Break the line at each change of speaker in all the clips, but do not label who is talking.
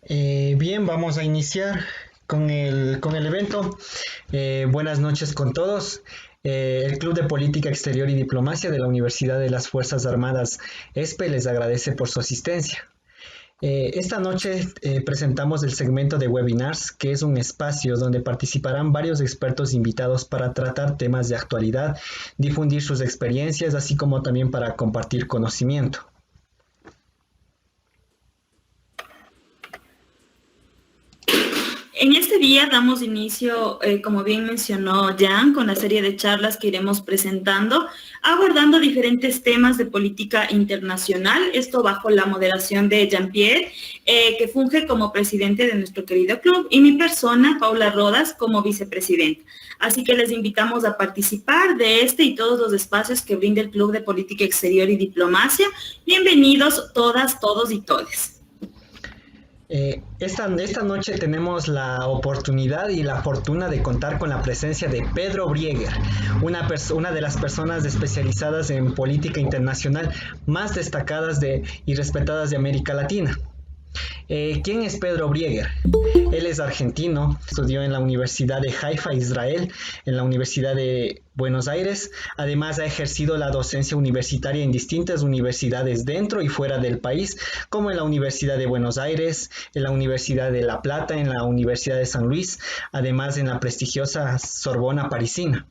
Bien, vamos a iniciar con el evento. Buenas noches con todos. El Club de Política Exterior y Diplomacia de la Universidad de las Fuerzas Armadas ESPE les agradece por su asistencia. Esta noche presentamos el segmento de webinars, que es un espacio donde participarán varios expertos invitados para tratar temas de actualidad, difundir sus experiencias, así como también para compartir conocimiento.
En este día damos inicio, como bien mencionó Jan, con la serie de charlas que iremos presentando, abordando diferentes temas de política internacional, esto bajo la moderación de Jean-Pierre, que funge como presidente de nuestro querido club, y mi persona, Paula Rodas, como vicepresidenta. Así que les invitamos a participar de este y todos los espacios que brinda el Club de Política Exterior y Diplomacia. Bienvenidos todas, todos y todes.
Esta noche tenemos la oportunidad y la fortuna de contar con la presencia de Pedro Brieger, una de las personas especializadas en política internacional más destacadas y respetadas de América Latina. ¿Quién es Pedro Brieger? Él es argentino, estudió en la Universidad de Haifa, Israel, en la Universidad de Buenos Aires. Además, ha ejercido la docencia universitaria en distintas universidades dentro y fuera del país, como en la Universidad de Buenos Aires, en la Universidad de La Plata, en la Universidad de San Luis, además en la prestigiosa Sorbona parisina.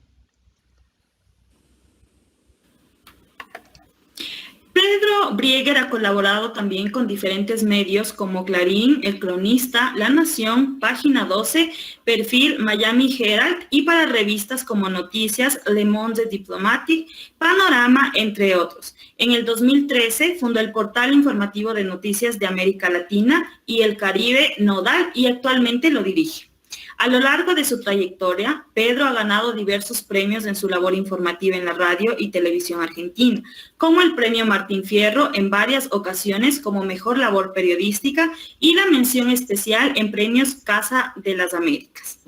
Pedro Brieger ha colaborado también con diferentes medios como Clarín, El Cronista, La Nación, Página 12, Perfil, Miami Herald y para revistas como Noticias, Le Monde Diplomatique, Panorama, entre otros. En el 2013 fundó el portal informativo de noticias de América Latina y el Caribe, Nodal, y actualmente lo dirige. A lo largo de su trayectoria, Pedro ha ganado diversos premios en su labor informativa en la radio y televisión argentina, como el Premio Martín Fierro en varias ocasiones como Mejor Labor Periodística y la mención especial en Premios Casa de las Américas.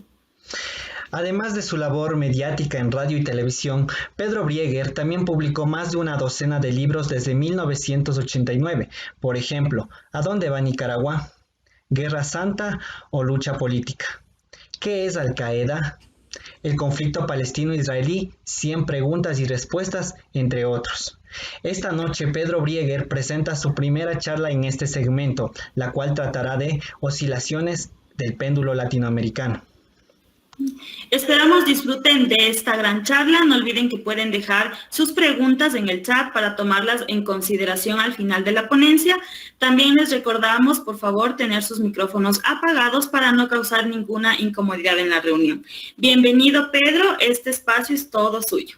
Además de su labor mediática en radio y televisión, Pedro Brieger también publicó más de una docena de libros desde 1989. Por ejemplo, ¿A dónde va Nicaragua? ¿Guerra Santa o lucha política? ¿Qué es Al-Qaeda? El conflicto palestino-israelí, 100 preguntas y respuestas, entre otros. Esta noche Pedro Brieger presenta su primera charla en este segmento, la cual tratará de oscilaciones del péndulo latinoamericano.
Esperamos disfruten de esta gran charla. No olviden que pueden dejar sus preguntas en el chat para tomarlas en consideración al final de la ponencia. También les recordamos, por favor, tener sus micrófonos apagados para no causar ninguna incomodidad en la reunión. Bienvenido, Pedro. Este espacio es todo suyo.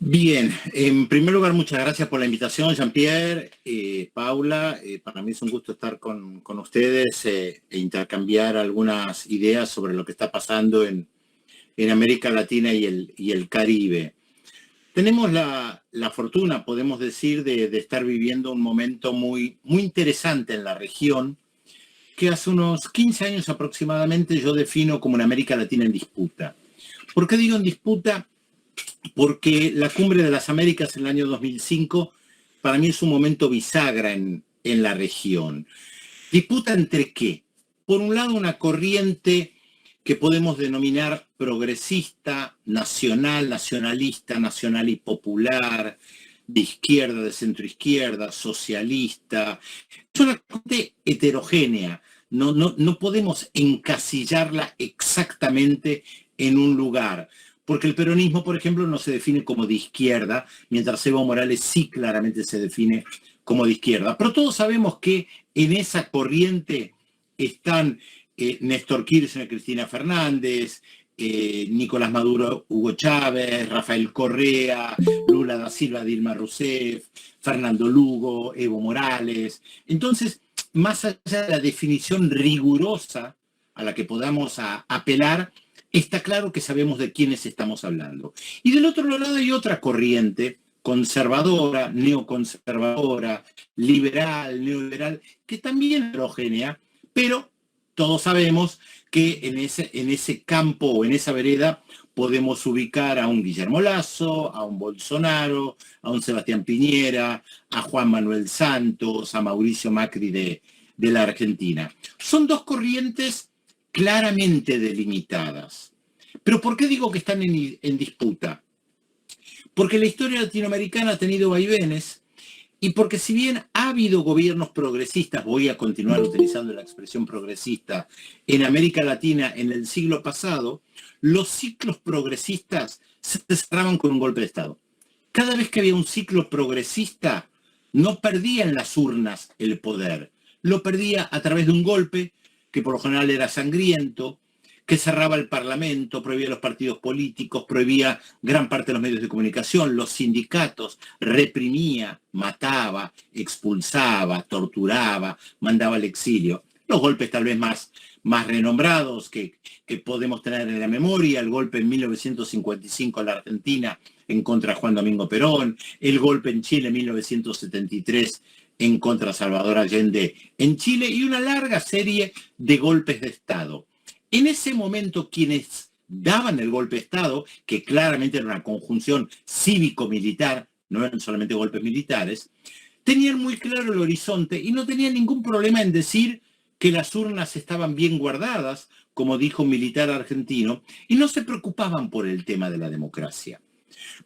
Bien, en primer lugar, muchas gracias por la invitación, Jean-Pierre, Paula. Para mí es un gusto estar con ustedes e intercambiar algunas ideas sobre lo que está pasando en América Latina y el Caribe. Tenemos la fortuna, podemos decir, de estar viviendo un momento muy interesante en la región, que hace unos 15 años aproximadamente yo defino como una América Latina en disputa. ¿Por qué digo en disputa? Porque la Cumbre de las Américas en el año 2005 para mí es un momento bisagra en la región. ¿Disputa entre qué? Por un lado, una corriente que podemos denominar progresista, nacional, nacionalista, nacional y popular, de izquierda, de centroizquierda, socialista. Es una corriente heterogénea. No podemos encasillarla exactamente en un lugar. Porque el peronismo, por ejemplo, no se define como de izquierda, mientras Evo Morales sí claramente se define como de izquierda. Pero todos sabemos que en esa corriente están Néstor Kirchner, Cristina Fernández, Nicolás Maduro, Hugo Chávez, Rafael Correa, Lula da Silva, Dilma Rousseff, Fernando Lugo, Evo Morales. Entonces, más allá de la definición rigurosa a la que podamos apelar, está claro que sabemos de quiénes estamos hablando. Y del otro lado hay otra corriente conservadora, neoconservadora, liberal, neoliberal, que también es heterogénea, pero todos sabemos que en ese campo o en esa vereda podemos ubicar a un Guillermo Lasso, a un Bolsonaro, a un Sebastián Piñera, a Juan Manuel Santos, a Mauricio Macri de la Argentina. Son dos corrientes claramente delimitadas. ¿Pero por qué digo que están en disputa? Porque la historia latinoamericana ha tenido vaivenes y porque si bien ha habido gobiernos progresistas, voy a continuar utilizando la expresión progresista, en América Latina en el siglo pasado, los ciclos progresistas se cerraban con un golpe de Estado. Cada vez que había un ciclo progresista, no perdía en las urnas el poder, lo perdía a través de un golpe que por lo general era sangriento, que cerraba el Parlamento, prohibía los partidos políticos, prohibía gran parte de los medios de comunicación, los sindicatos, reprimía, mataba, expulsaba, torturaba, mandaba al exilio. Los golpes tal vez más renombrados que podemos tener en la memoria, el golpe en 1955 en la Argentina en contra de Juan Domingo Perón, el golpe en Chile en 1973 en contra de Salvador Allende en Chile y una larga serie de golpes de Estado. En ese momento, quienes daban el golpe de Estado, que claramente era una conjunción cívico-militar, no eran solamente golpes militares, tenían muy claro el horizonte y no tenían ningún problema en decir que las urnas estaban bien guardadas, como dijo un militar argentino, y no se preocupaban por el tema de la democracia.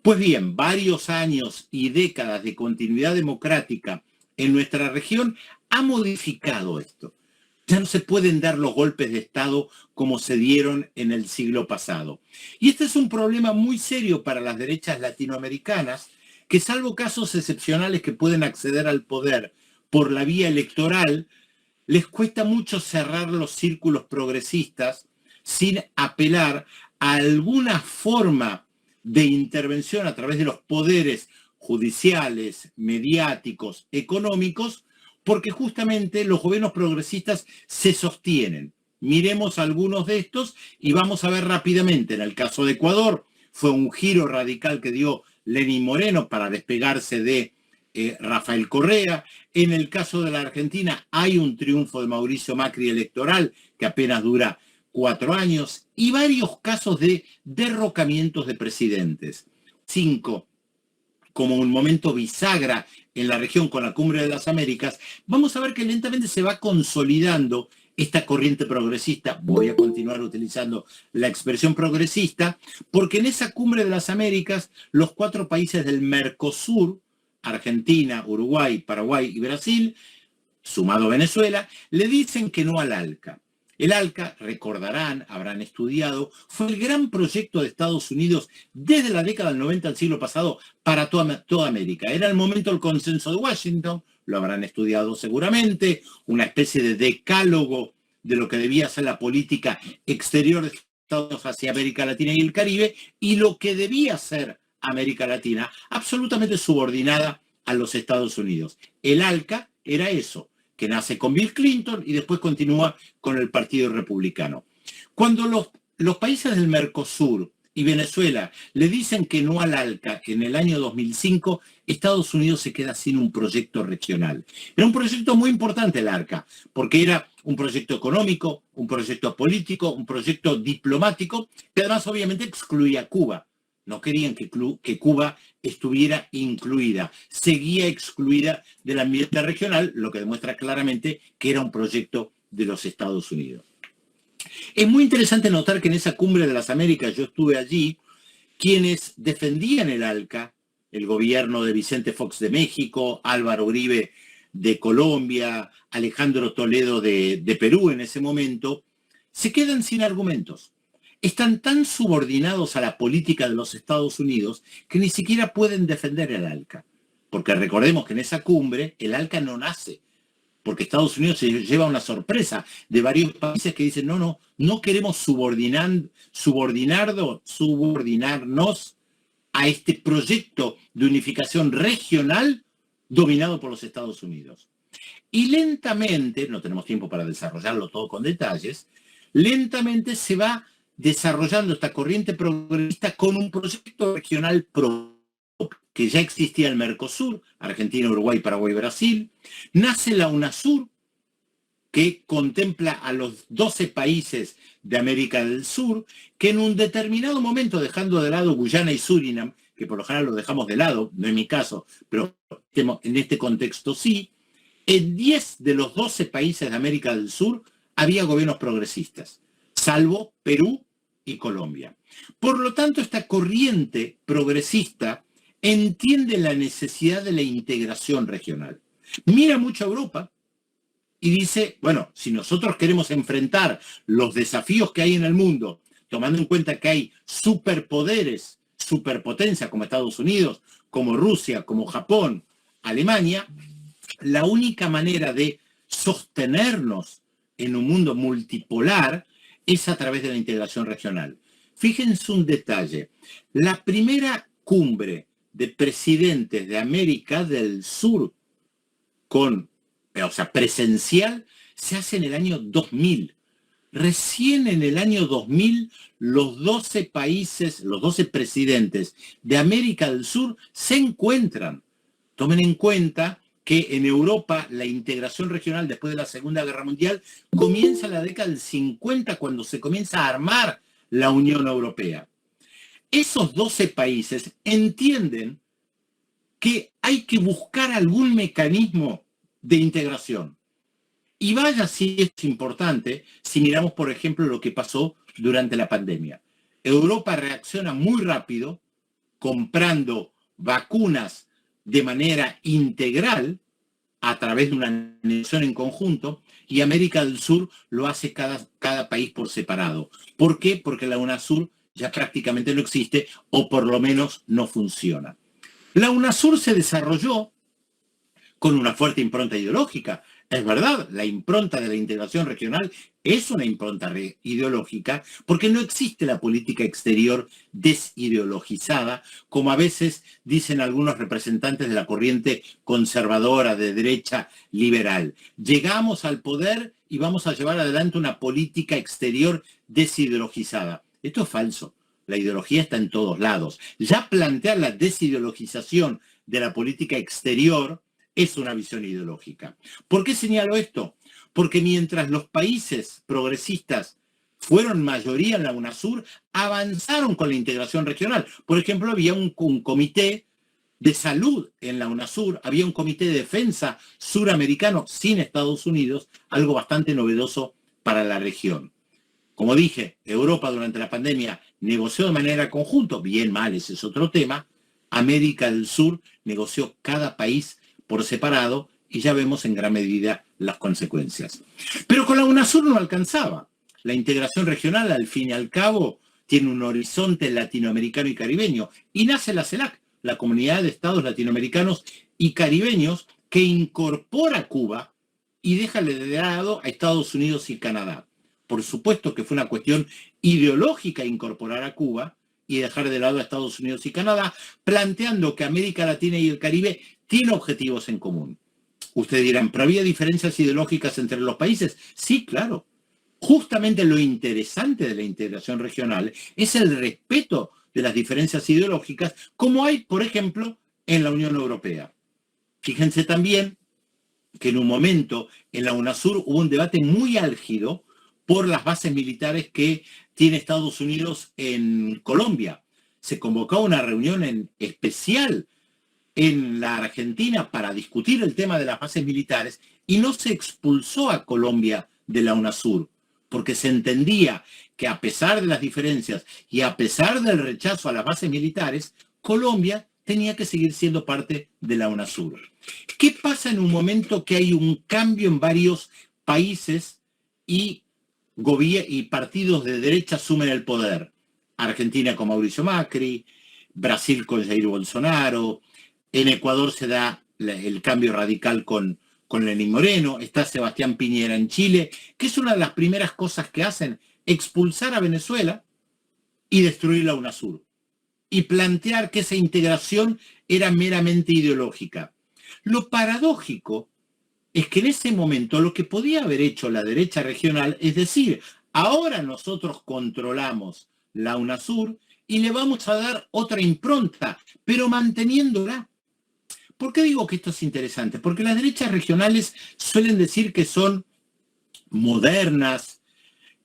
Pues bien, varios años y décadas de continuidad democrática en nuestra región ha modificado esto. Ya no se pueden dar los golpes de Estado como se dieron en el siglo pasado. Y este es un problema muy serio para las derechas latinoamericanas, que salvo casos excepcionales que pueden acceder al poder por la vía electoral, les cuesta mucho cerrar los círculos progresistas sin apelar a alguna forma de intervención a través de los poderes judiciales, mediáticos, económicos, porque justamente los gobiernos progresistas se sostienen. Miremos algunos de estos y vamos a ver rápidamente. En el caso de Ecuador, fue un giro radical que dio Lenín Moreno para despegarse de Rafael Correa. En el caso de la Argentina, hay un triunfo de Mauricio Macri electoral que apenas dura 4 años y varios casos de derrocamientos de presidentes. 5, como un momento bisagra en la región con la Cumbre de las Américas, vamos a ver que lentamente se va consolidando esta corriente progresista. Voy a continuar utilizando la expresión progresista, porque en esa Cumbre de las Américas, los 4 países del Mercosur, Argentina, Uruguay, Paraguay y Brasil, sumado Venezuela, le dicen que no al ALCA. El ALCA, recordarán, habrán estudiado, fue el gran proyecto de Estados Unidos desde la década del 90 del siglo pasado para toda América. Era el momento del consenso de Washington, lo habrán estudiado seguramente, una especie de decálogo de lo que debía ser la política exterior de Estados Unidos hacia América Latina y el Caribe, y lo que debía ser América Latina, absolutamente subordinada a los Estados Unidos. El ALCA era eso, que nace con Bill Clinton y después continúa con el Partido Republicano. Cuando los países del Mercosur y Venezuela le dicen que no al ALCA en el año 2005, Estados Unidos se queda sin un proyecto regional. Era un proyecto muy importante el ALCA, porque era un proyecto económico, un proyecto político, un proyecto diplomático, que además obviamente excluía a Cuba. No querían que Cuba estuviera incluida. Seguía excluida del ambiente regional, lo que demuestra claramente que era un proyecto de los Estados Unidos. Es muy interesante notar que en esa Cumbre de las Américas, yo estuve allí, quienes defendían el ALCA, el gobierno de Vicente Fox de México, Álvaro Uribe de Colombia, Alejandro Toledo de Perú en ese momento, se quedan sin argumentos. Están tan subordinados a la política de los Estados Unidos que ni siquiera pueden defender el ALCA. Porque recordemos que en esa cumbre el ALCA no nace, porque Estados Unidos se lleva una sorpresa de varios países que dicen no queremos subordinarnos a este proyecto de unificación regional dominado por los Estados Unidos. Y lentamente, no tenemos tiempo para desarrollarlo todo con detalles, lentamente se va desarrollando esta corriente progresista con un proyecto regional propio, que ya existía el Mercosur, Argentina, Uruguay, Paraguay, Brasil. Nace la UNASUR, que contempla a los 12 países de América del Sur, que en un determinado momento, dejando de lado Guyana y Surinam, que por lo general lo dejamos de lado, no es mi caso, pero en este contexto sí, en 10 de los 12 países de América del Sur había gobiernos progresistas, salvo Perú y Colombia. Por lo tanto, esta corriente progresista entiende la necesidad de la integración regional. Mira mucho a Europa y dice, bueno, si nosotros queremos enfrentar los desafíos que hay en el mundo, tomando en cuenta que hay superpoderes, superpotencias como Estados Unidos, como Rusia, como Japón, Alemania, la única manera de sostenernos en un mundo multipolar es a través de la integración regional. Fíjense un detalle, la primera cumbre de presidentes de América del Sur presencial, se hace en el año 2000. Recién en el año 2000, los 12 países, los 12 presidentes de América del Sur se encuentran. Tomen en cuenta que en Europa la integración regional después de la Segunda Guerra Mundial comienza en la década del 50, cuando se comienza a armar la Unión Europea. Esos 12 países entienden que hay que buscar algún mecanismo de integración. Y vaya si es importante si miramos, por ejemplo, lo que pasó durante la pandemia. Europa reacciona muy rápido, comprando vacunas de manera integral a través de una negociación en conjunto, y América del Sur lo hace cada país por separado. ¿Por qué? Porque la UNASUR ya prácticamente no existe, o por lo menos no funciona. La UNASUR se desarrolló con una fuerte impronta ideológica. Es verdad, la impronta de la integración regional es una impronta ideológica, porque no existe la política exterior desideologizada, como a veces dicen algunos representantes de la corriente conservadora de derecha liberal. Llegamos al poder y vamos a llevar adelante una política exterior desideologizada. Esto es falso. La ideología está en todos lados. Ya plantear la desideologización de la política exterior es una visión ideológica. ¿Por qué señalo esto? Porque mientras los países progresistas fueron mayoría en la UNASUR, avanzaron con la integración regional. Por ejemplo, había un comité de salud en la UNASUR, había un comité de defensa suramericano sin Estados Unidos, algo bastante novedoso para la región. Como dije, Europa durante la pandemia negoció de manera conjunta, bien mal, ese es otro tema. América del Sur negoció cada país por separado, y ya vemos en gran medida las consecuencias. Pero con la UNASUR no alcanzaba. La integración regional, al fin y al cabo, tiene un horizonte latinoamericano y caribeño, y nace la CELAC, la Comunidad de Estados Latinoamericanos y Caribeños, que incorpora a Cuba y deja de lado a Estados Unidos y Canadá. Por supuesto que fue una cuestión ideológica incorporar a Cuba y dejar de lado a Estados Unidos y Canadá, planteando que América Latina y el Caribe tienen objetivos en común. Ustedes dirán, ¿pero había diferencias ideológicas entre los países? Sí, claro. Justamente lo interesante de la integración regional es el respeto de las diferencias ideológicas, como hay, por ejemplo, en la Unión Europea. Fíjense también que en un momento en la UNASUR hubo un debate muy álgido por las bases militares que tiene Estados Unidos en Colombia. Se convocó una reunión especial en la Argentina para discutir el tema de las bases militares, y no se expulsó a Colombia de la UNASUR, porque se entendía que a pesar de las diferencias y a pesar del rechazo a las bases militares, Colombia tenía que seguir siendo parte de la UNASUR. ¿Qué pasa en un momento que hay un cambio en varios países y partidos de derecha asumen el poder? Argentina con Mauricio Macri, Brasil con Jair Bolsonaro, en Ecuador se da el cambio radical con Lenín Moreno, está Sebastián Piñera en Chile, que es una de las primeras cosas que hacen, expulsar a Venezuela y destruir la UNASUR, y plantear que esa integración era meramente ideológica. Lo paradójico es que en ese momento lo que podía haber hecho la derecha regional es decir, ahora nosotros controlamos la UNASUR y le vamos a dar otra impronta, pero manteniéndola. ¿Por qué digo que esto es interesante? Porque las derechas regionales suelen decir que son modernas,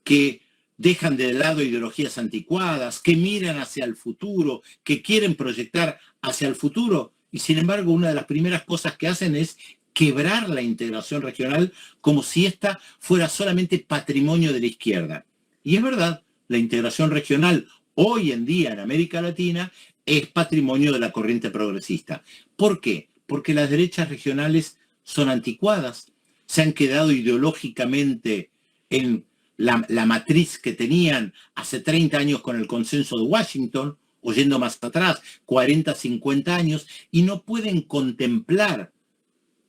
que dejan de lado ideologías anticuadas, que miran hacia el futuro, que quieren proyectar hacia el futuro. Y sin embargo, una de las primeras cosas que hacen es quebrar la integración regional como si esta fuera solamente patrimonio de la izquierda. Y es verdad, la integración regional hoy en día en América Latina es patrimonio de la corriente progresista. ¿Por qué? Porque las derechas regionales son anticuadas, se han quedado ideológicamente en la matriz que tenían hace 30 años con el consenso de Washington, o yendo más atrás, 40, 50 años, y no pueden contemplar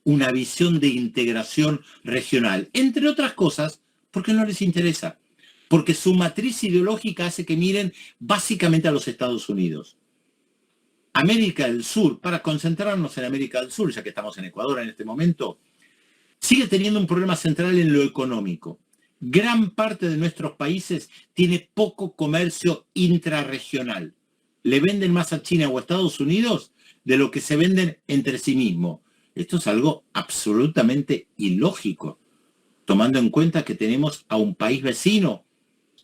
una visión de integración regional, entre otras cosas, porque no les interesa, porque su matriz ideológica hace que miren básicamente a los Estados Unidos. América del Sur, para concentrarnos en América del Sur, ya que estamos en Ecuador en este momento, sigue teniendo un problema central en lo económico. Gran parte de nuestros países tiene poco comercio intrarregional. Le venden más a China o a Estados Unidos de lo que se venden entre sí mismos. Esto es algo absolutamente ilógico, tomando en cuenta que tenemos a un país vecino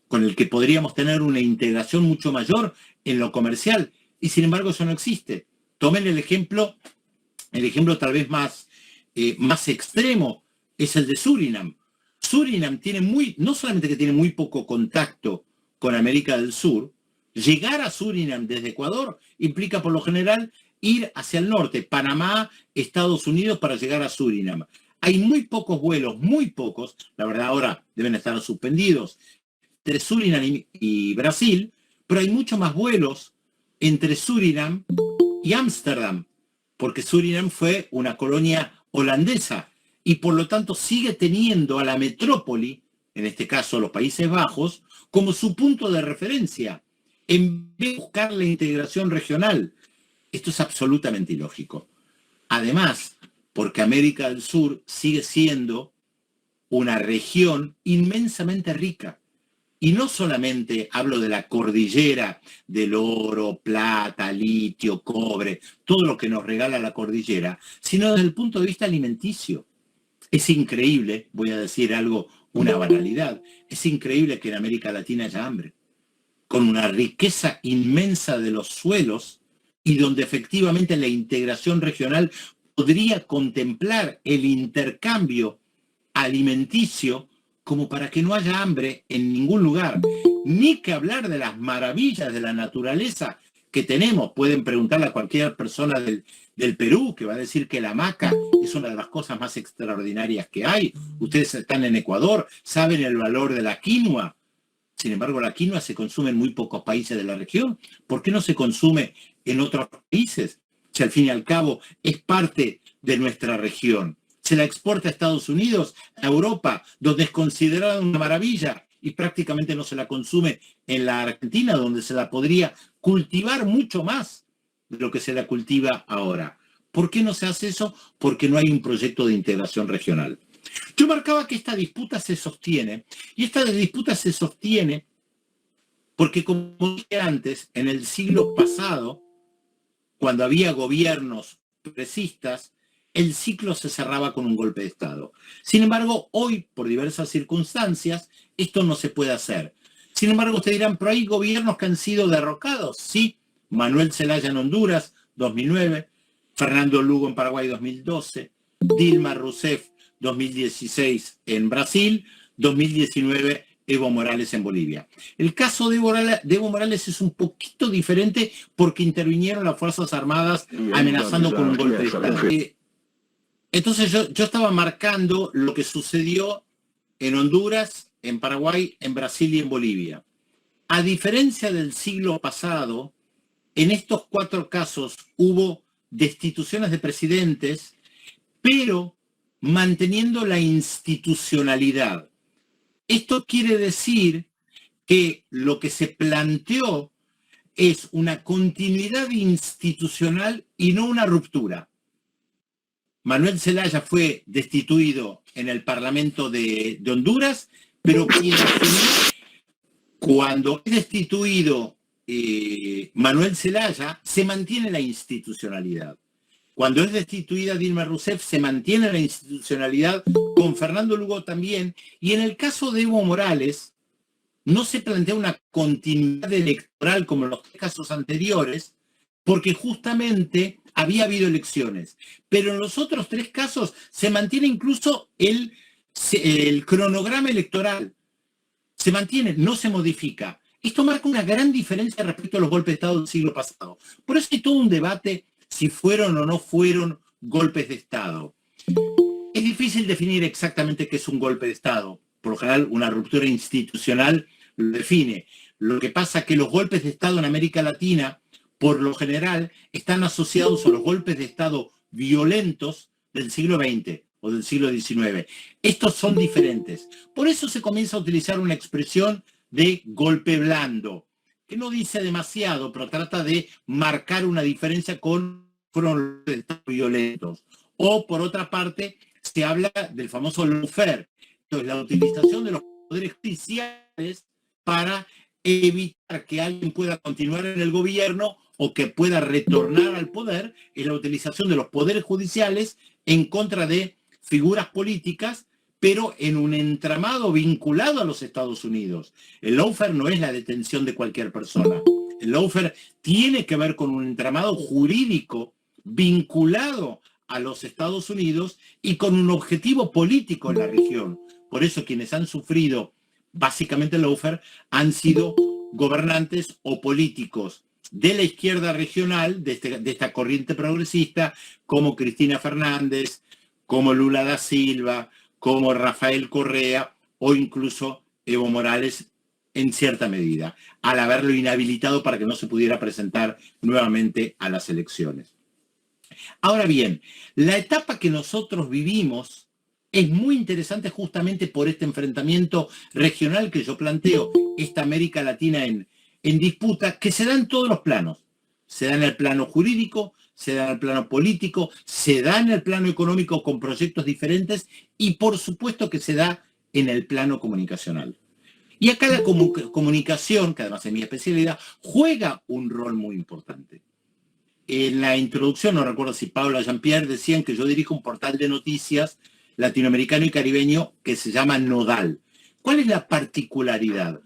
con el que podríamos tener una integración mucho mayor en lo comercial, y sin embargo eso no existe. Tomen el ejemplo tal vez más extremo, es el de Surinam. Surinam tiene no solamente que tiene muy poco contacto con América del Sur, llegar a Surinam desde Ecuador implica por lo general ir hacia el norte, Panamá, Estados Unidos, para llegar a Surinam. Hay muy pocos vuelos, muy pocos, la verdad ahora deben estar suspendidos, entre Surinam y Brasil, pero hay muchos más vuelos entre Surinam y Ámsterdam, porque Surinam fue una colonia holandesa y por lo tanto sigue teniendo a la metrópoli, en este caso los Países Bajos, como su punto de referencia, en vez de buscar la integración regional. Esto es absolutamente ilógico. Además, porque América del Sur sigue siendo una región inmensamente rica. Y no solamente hablo de la cordillera del oro, plata, litio, cobre, todo lo que nos regala la cordillera, sino desde el punto de vista alimenticio. Es increíble, voy a decir algo, una banalidad, es increíble que en América Latina haya hambre, con una riqueza inmensa de los suelos y donde efectivamente la integración regional podría contemplar el intercambio alimenticio como para que no haya hambre en ningún lugar, ni que hablar de las maravillas de la naturaleza que tenemos. Pueden preguntarle a cualquier persona del Perú que va a decir que la maca es una de las cosas más extraordinarias que hay. Ustedes están en Ecuador, saben el valor de la quinoa. Sin embargo, la quinoa se consume en muy pocos países de la región. ¿Por qué no se consume en otros países? Si al fin y al cabo es parte de nuestra región. Se la exporta a Estados Unidos, a Europa, donde es considerada una maravilla, y prácticamente no se la consume en la Argentina, donde se la podría cultivar mucho más de lo que se la cultiva ahora. ¿Por qué no se hace eso? Porque no hay un proyecto de integración regional. Yo marcaba que esta disputa se sostiene, y esta disputa se sostiene porque, como dije antes, en el siglo pasado, cuando había gobiernos progresistas, el ciclo se cerraba con un golpe de Estado. Sin embargo, hoy, por diversas circunstancias, esto no se puede hacer. Sin embargo, ustedes dirán, pero hay gobiernos que han sido derrocados. Sí, Manuel Zelaya en Honduras, 2009, Fernando Lugo en Paraguay, 2012, Dilma Rousseff, 2016 en Brasil, 2019 Evo Morales en Bolivia. El caso de Evo Morales es un poquito diferente porque intervinieron las Fuerzas Armadas amenazando con un golpe de Estado. Entonces yo estaba marcando lo que sucedió en Honduras, en Paraguay, en Brasil y en Bolivia. A diferencia del siglo pasado, en estos 4 casos hubo destituciones de presidentes, pero manteniendo la institucionalidad. Esto quiere decir que lo que se planteó es una continuidad institucional y no una ruptura. Manuel Zelaya fue destituido en el Parlamento de Honduras, pero cuando es destituido Manuel Zelaya, se mantiene la institucionalidad. Cuando es destituida Dilma Rousseff, se mantiene la institucionalidad con Fernando Lugo también, y en el caso de Evo Morales, no se plantea una continuidad electoral como en los casos anteriores, porque justamente había habido elecciones. Pero en los otros 3 casos se mantiene incluso el cronograma electoral. Se mantiene, no se modifica. Esto marca una gran diferencia respecto a los golpes de Estado del siglo pasado. Por eso hay todo un debate si fueron o no fueron golpes de Estado. Es difícil definir exactamente qué es un golpe de Estado. Por lo general, una ruptura institucional lo define. Lo que pasa es que los golpes de Estado en América Latina, por lo general, están asociados a los golpes de Estado violentos del siglo XX o del siglo XIX. Estos son diferentes. Por eso se comienza a utilizar una expresión de golpe blando, que no dice demasiado, pero trata de marcar una diferencia con los estados violentos. O, por otra parte, se habla del famoso lawfare, entonces la utilización de los poderes judiciales para evitar que alguien pueda continuar en el gobierno o que pueda retornar al poder, es la utilización de los poderes judiciales en contra de figuras políticas, pero en un entramado vinculado a los Estados Unidos. El lawfare no es la detención de cualquier persona. El lawfare tiene que ver con un entramado jurídico vinculado a los Estados Unidos y con un objetivo político en la región. Por eso quienes han sufrido básicamente el lawfare han sido gobernantes o políticos de la izquierda regional, de esta corriente progresista, como Cristina Fernández, como Lula da Silva, como Rafael Correa o incluso Evo Morales en cierta medida, al haberlo inhabilitado para que no se pudiera presentar nuevamente a las elecciones. Ahora bien, la etapa que nosotros vivimos es muy interesante justamente por este enfrentamiento regional que yo planteo, esta América Latina en disputa, que se da en todos los planos. Se da en el plano jurídico, se da en el plano político, se da en el plano económico con proyectos diferentes y por supuesto que se da en el plano comunicacional. Y acá la comunicación, que además es mi especialidad, juega un rol muy importante. En la introducción, no recuerdo si Paula o Jean-Pierre decían que yo dirijo un portal de noticias latinoamericano y caribeño que se llama Nodal. ¿Cuál es la particularidad?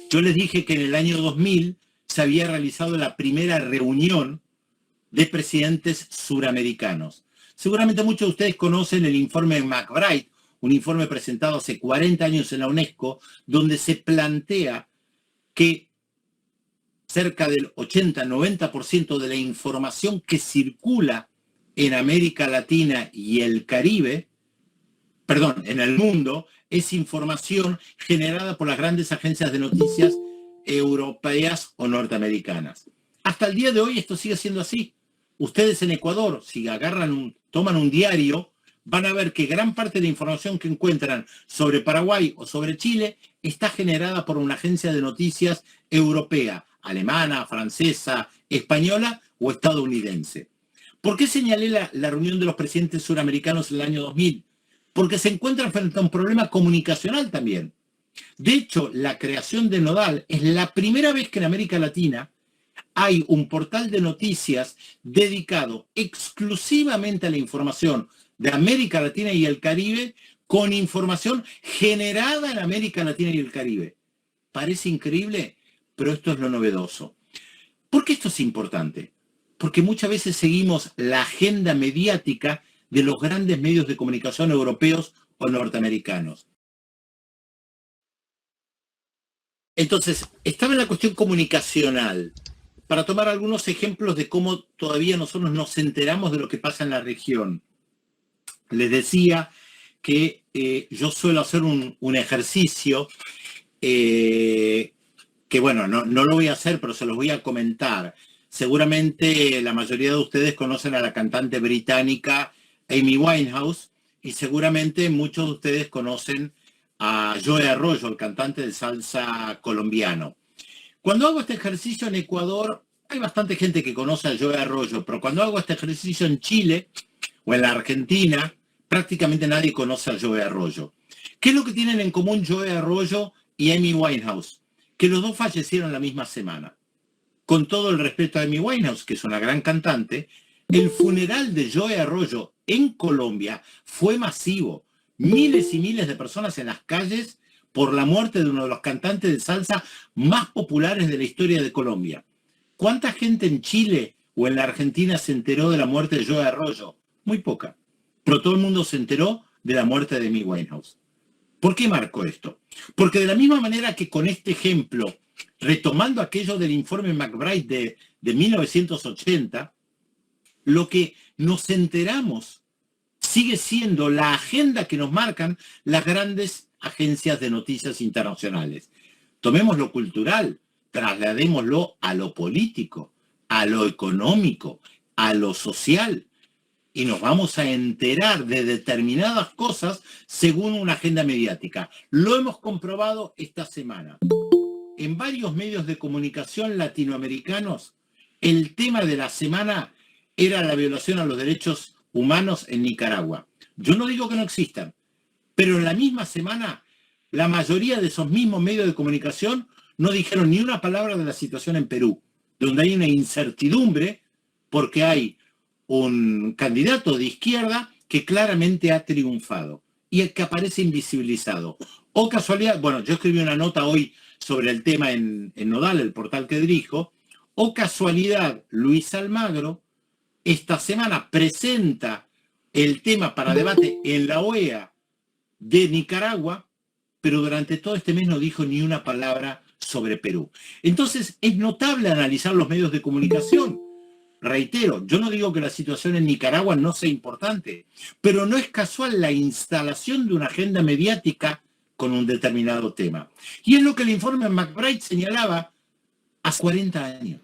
Yo les dije que en el año 2000 se había realizado la primera reunión de presidentes suramericanos. Seguramente muchos de ustedes conocen el informe McBride, un informe presentado hace 40 años en la UNESCO, donde se plantea que cerca del 80-90% de la información que circula en América Latina y el Caribe, en el mundo, es información generada por las grandes agencias de noticias europeas o norteamericanas. Hasta el día de hoy esto sigue siendo así. Ustedes en Ecuador, si toman un diario, van a ver que gran parte de la información que encuentran sobre Paraguay o sobre Chile está generada por una agencia de noticias europea, alemana, francesa, española o estadounidense. ¿Por qué señalé la reunión de los presidentes suramericanos en el año 2000? Porque se encuentran frente a un problema comunicacional también. De hecho, la creación de Nodal es la primera vez que en América Latina hay un portal de noticias dedicado exclusivamente a la información de América Latina y el Caribe, con información generada en América Latina y el Caribe. Parece increíble, pero esto es lo novedoso. ¿Por qué esto es importante? Porque muchas veces seguimos la agenda mediática de los grandes medios de comunicación europeos o norteamericanos. Entonces, estaba en la cuestión comunicacional, para tomar algunos ejemplos de cómo todavía nosotros nos enteramos de lo que pasa en la región. Les decía que yo suelo hacer un ejercicio que, bueno, no lo voy a hacer, pero se los voy a comentar. Seguramente la mayoría de ustedes conocen a la cantante británica Amy Winehouse y seguramente muchos de ustedes conocen a Joe Arroyo, el cantante de salsa colombiano. Cuando hago este ejercicio en Ecuador, hay bastante gente que conoce a Joe Arroyo, pero cuando hago este ejercicio en Chile o en la Argentina, prácticamente nadie conoce a Joe Arroyo. ¿Qué es lo que tienen en común Joe Arroyo y Amy Winehouse? Que los dos fallecieron la misma semana. con todo el respeto a Amy Winehouse, que es una gran cantante, el funeral de Joe Arroyo en Colombia fue masivo. Miles y miles de personas en las calles por la muerte de uno de los cantantes de salsa más populares de la historia de Colombia. ¿Cuánta gente en Chile o en la Argentina se enteró de la muerte de Joe Arroyo? Muy poca. Pero todo el mundo se enteró de la muerte de Amy Winehouse. ¿Por qué marco esto? Porque de la misma manera que con este ejemplo, retomando aquello del informe McBride de 1980, lo que nos enteramos sigue siendo la agenda que nos marcan las grandes agencias de noticias internacionales. Tomemos lo cultural, trasladémoslo a lo político, a lo económico, a lo social, y nos vamos a enterar de determinadas cosas según una agenda mediática. Lo hemos comprobado esta semana. En varios medios de comunicación latinoamericanos, el tema de la semana era la violación a los derechos humanos en Nicaragua. Yo no digo que no existan, pero en la misma semana, la mayoría de esos mismos medios de comunicación no dijeron ni una palabra de la situación en Perú, donde hay una incertidumbre porque hay un candidato de izquierda que claramente ha triunfado y el que aparece invisibilizado. O casualidad, bueno, yo escribí una nota hoy sobre el tema en Nodal, el portal que dirijo, o casualidad, Luis Almagro esta semana presenta el tema para debate en la OEA de Nicaragua, pero durante todo este mes no dijo ni una palabra sobre Perú. Entonces, es notable analizar los medios de comunicación. Reitero, yo no digo que la situación en Nicaragua no sea importante, pero no es casual la instalación de una agenda mediática con un determinado tema. Y es lo que el informe McBride señalaba hace 40 años.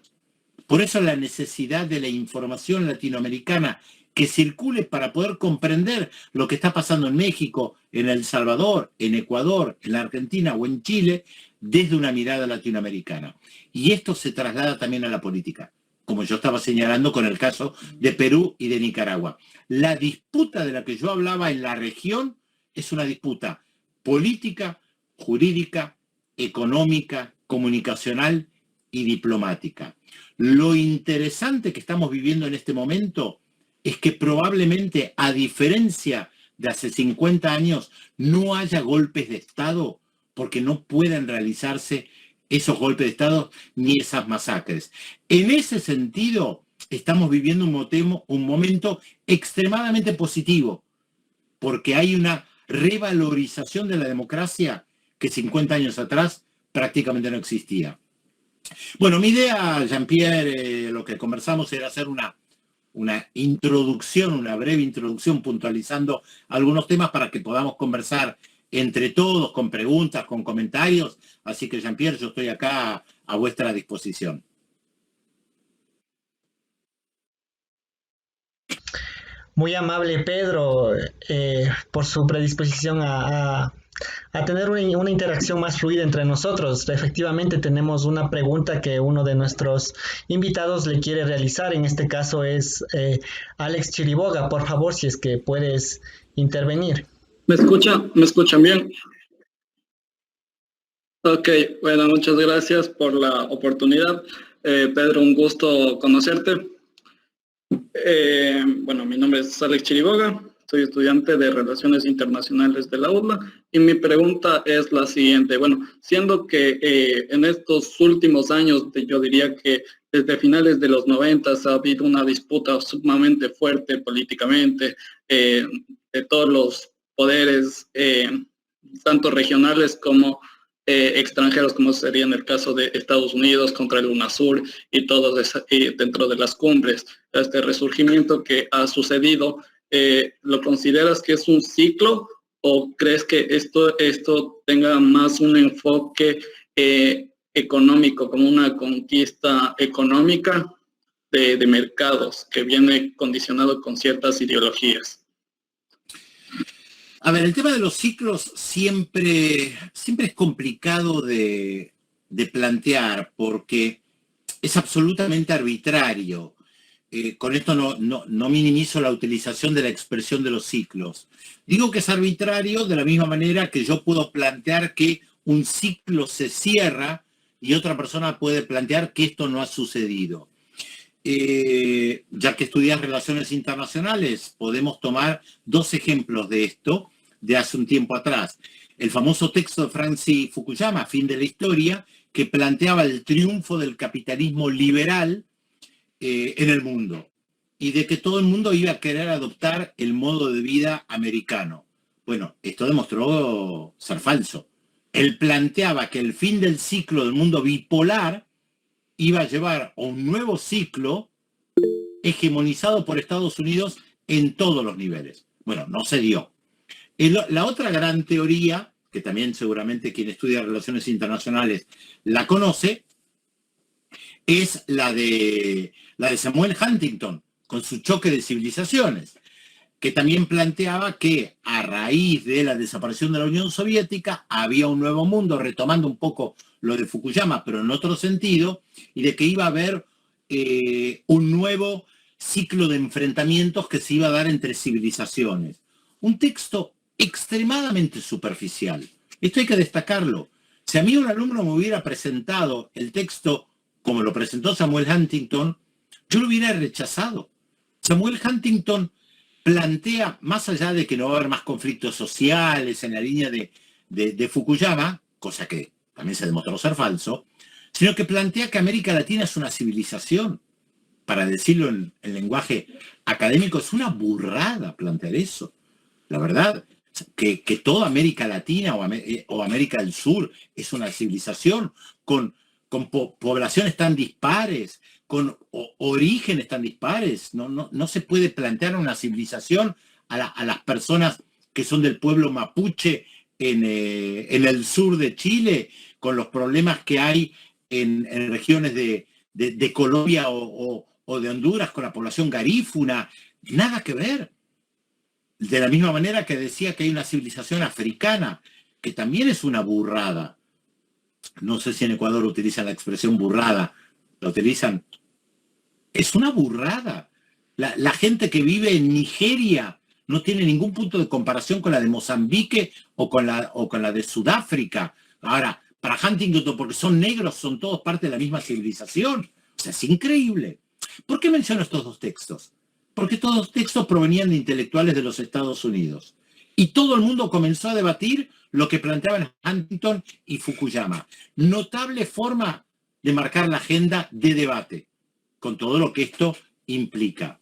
Por eso la necesidad de la información latinoamericana que circule para poder comprender lo que está pasando en México, en El Salvador, en Ecuador, en la Argentina o en Chile, desde una mirada latinoamericana. Y esto se traslada también a la política, como yo estaba señalando con el caso de Perú y de Nicaragua. La disputa de la que yo hablaba en la región es una disputa política, jurídica, económica, comunicacional y diplomática. Lo interesante que estamos viviendo en este momento es que probablemente, a diferencia de hace 50 años, no haya golpes de Estado porque no pueden realizarse esos golpes de Estado ni esas masacres. En ese sentido, estamos viviendo un momento extremadamente positivo porque hay una revalorización de la democracia que 50 años atrás prácticamente no existía. Bueno, mi idea, Jean-Pierre, lo que conversamos era hacer una introducción, una breve introducción puntualizando algunos temas para que podamos conversar entre todos, con preguntas, con comentarios. Así que, Jean-Pierre, yo estoy acá a vuestra disposición.
Muy amable, Pedro, por su predisposición a tener una interacción más fluida entre nosotros. Efectivamente, tenemos una pregunta que uno de nuestros invitados le quiere realizar. En este caso es Alex Chiriboga. Por favor, si es que puedes intervenir.
¿Me escuchan bien? Ok, bueno, muchas gracias por la oportunidad. Pedro, un gusto conocerte. Bueno, mi nombre es Alex Chiriboga, soy estudiante de Relaciones Internacionales de la UDLA y mi pregunta es la siguiente. Bueno, siendo que en estos últimos años, yo diría que desde finales de los 90 ha habido una disputa sumamente fuerte políticamente de todos los poderes, tanto regionales como extranjeros, como sería en el caso de Estados Unidos contra el UNASUR y todos dentro de las cumbres. Este resurgimiento que ha sucedido, ¿lo consideras que es un ciclo o crees que esto tenga más un enfoque económico, como una conquista económica de mercados que viene condicionado con ciertas ideologías?
A ver, el tema de los ciclos siempre es complicado de plantear porque es absolutamente arbitrario. Con esto no minimizo la utilización de la expresión de los ciclos. Digo que es arbitrario de la misma manera que yo puedo plantear que un ciclo se cierra y otra persona puede plantear que esto no ha sucedido. Ya que estudias relaciones internacionales, podemos tomar dos ejemplos de esto de hace un tiempo atrás. El famoso texto de Francis Fukuyama, Fin de la Historia, que planteaba el triunfo del capitalismo liberal en el mundo y de que todo el mundo iba a querer adoptar el modo de vida americano. Bueno, esto demostró ser falso. Él planteaba que el fin del ciclo del mundo bipolar iba a llevar a un nuevo ciclo hegemonizado por Estados Unidos en todos los niveles. Bueno, no se dio. La otra gran teoría, que también seguramente quien estudia relaciones internacionales la conoce, es la de Samuel Huntington, con su choque de civilizaciones, que también planteaba que a raíz de la desaparición de la Unión Soviética había un nuevo mundo, retomando un poco lo de Fukuyama, pero en otro sentido, y de que iba a haber un nuevo ciclo de enfrentamientos que se iba a dar entre civilizaciones. Un texto extremadamente superficial. Esto hay que destacarlo. Si a mí un alumno me hubiera presentado el texto como lo presentó Samuel Huntington, yo lo hubiera rechazado. Samuel Huntington plantea, más allá de que no va a haber más conflictos sociales en la línea de Fukuyama, cosa que también se demostró ser falso, sino que plantea que América Latina es una civilización. Para decirlo en lenguaje académico, es una burrada plantear eso. La verdad, que toda América Latina o América del Sur es una civilización con poblaciones tan dispares, con orígenes tan dispares. No se puede plantear una civilización a las personas que son del pueblo mapuche en el sur de Chile, con los problemas que hay en regiones de Colombia o de Honduras con la población garífuna. Nada que ver. De la misma manera que decía que hay una civilización africana, que también es una burrada. No sé si en Ecuador utilizan la expresión burrada. ¿La utilizan? Es una burrada. La gente que vive en Nigeria no tiene ningún punto de comparación con la de Mozambique o con la de Sudáfrica. Ahora, para Huntington, porque son negros, son todos parte de la misma civilización. O sea, es increíble. ¿Por qué menciono estos dos textos? Porque todos los textos provenían de intelectuales de los Estados Unidos. Y todo el mundo comenzó a debatir lo que planteaban Huntington y Fukuyama. Notable forma de marcar la agenda de debate, con todo lo que esto implica.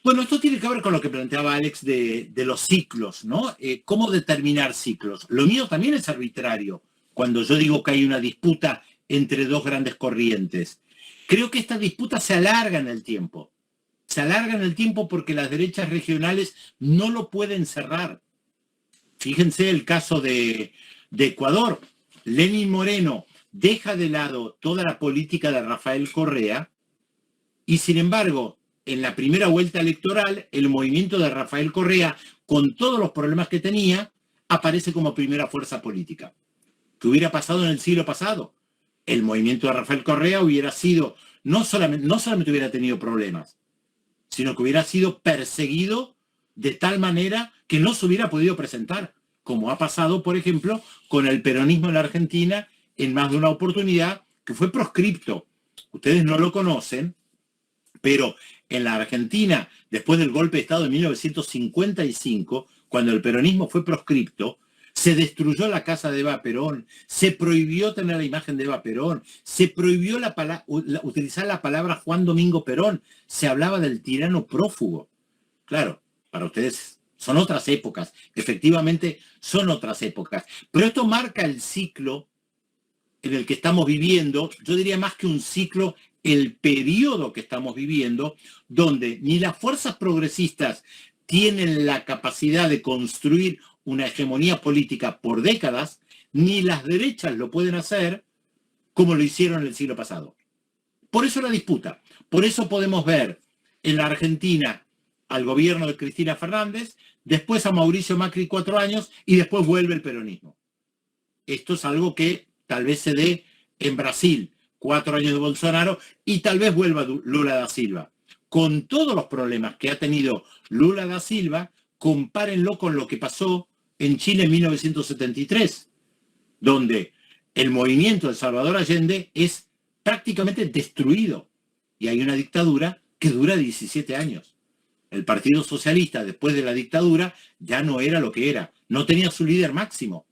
Bueno, esto tiene que ver con lo que planteaba Alex de los ciclos, ¿no? ¿Cómo determinar ciclos? Lo mío también es arbitrario, cuando yo digo que hay una disputa entre dos grandes corrientes. Creo que esta disputa se alarga en el tiempo. Se alarga en el tiempo porque las derechas regionales no lo pueden cerrar. Fíjense el caso de Ecuador. Lenín Moreno deja de lado toda la política de Rafael Correa y, sin embargo, en la primera vuelta electoral, el movimiento de Rafael Correa, con todos los problemas que tenía, aparece como primera fuerza política. ¿Qué hubiera pasado en el siglo pasado? El movimiento de Rafael Correa hubiera sido, no solamente hubiera tenido problemas, sino que hubiera sido perseguido de tal manera que no se hubiera podido presentar, como ha pasado, por ejemplo, con el peronismo en la Argentina en más de una oportunidad, que fue proscripto. Ustedes no lo conocen, pero en la Argentina, después del golpe de Estado de 1955, cuando el peronismo fue proscripto, se destruyó la casa de Eva Perón, se prohibió tener la imagen de Eva Perón, se prohibió utilizar la palabra Juan Domingo Perón, se hablaba del tirano prófugo. Claro, para ustedes son otras épocas, efectivamente son otras épocas, pero esto marca el ciclo en el que estamos viviendo, yo diría más que un ciclo, el periodo que estamos viviendo, donde ni las fuerzas progresistas tienen la capacidad de construir una hegemonía política por décadas, ni las derechas lo pueden hacer como lo hicieron en el siglo pasado. Por eso la disputa. Por eso podemos ver en la Argentina al gobierno de Cristina Fernández, después a Mauricio Macri 4 años y después vuelve el peronismo. Esto es algo que tal vez se dé en Brasil, 4 años de Bolsonaro, y tal vez vuelva Lula da Silva. Con todos los problemas que ha tenido Lula da Silva, compárenlo con lo que pasó en Chile en 1973, donde el movimiento de Salvador Allende es prácticamente destruido y hay una dictadura que dura 17 años. El Partido Socialista, después de la dictadura, ya no era lo que era, no tenía su líder máximo.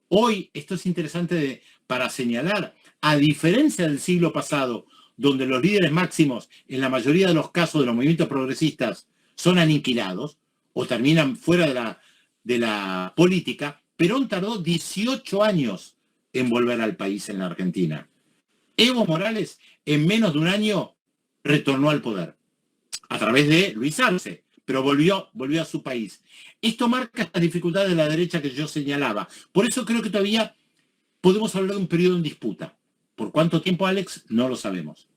Hoy, esto es interesante para señalar, a diferencia del siglo pasado, donde los líderes máximos, en la mayoría de los casos de los movimientos progresistas, son aniquilados o terminan fuera de la política, Perón tardó 18 años en volver al país en la Argentina. Evo Morales, en menos de un año, retornó al poder, a través de Luis Arce, pero volvió a su país. Esto marca las dificultades de la derecha que yo señalaba. Por eso creo que todavía podemos hablar de un periodo en disputa. ¿Por cuánto tiempo, Alex? No lo sabemos.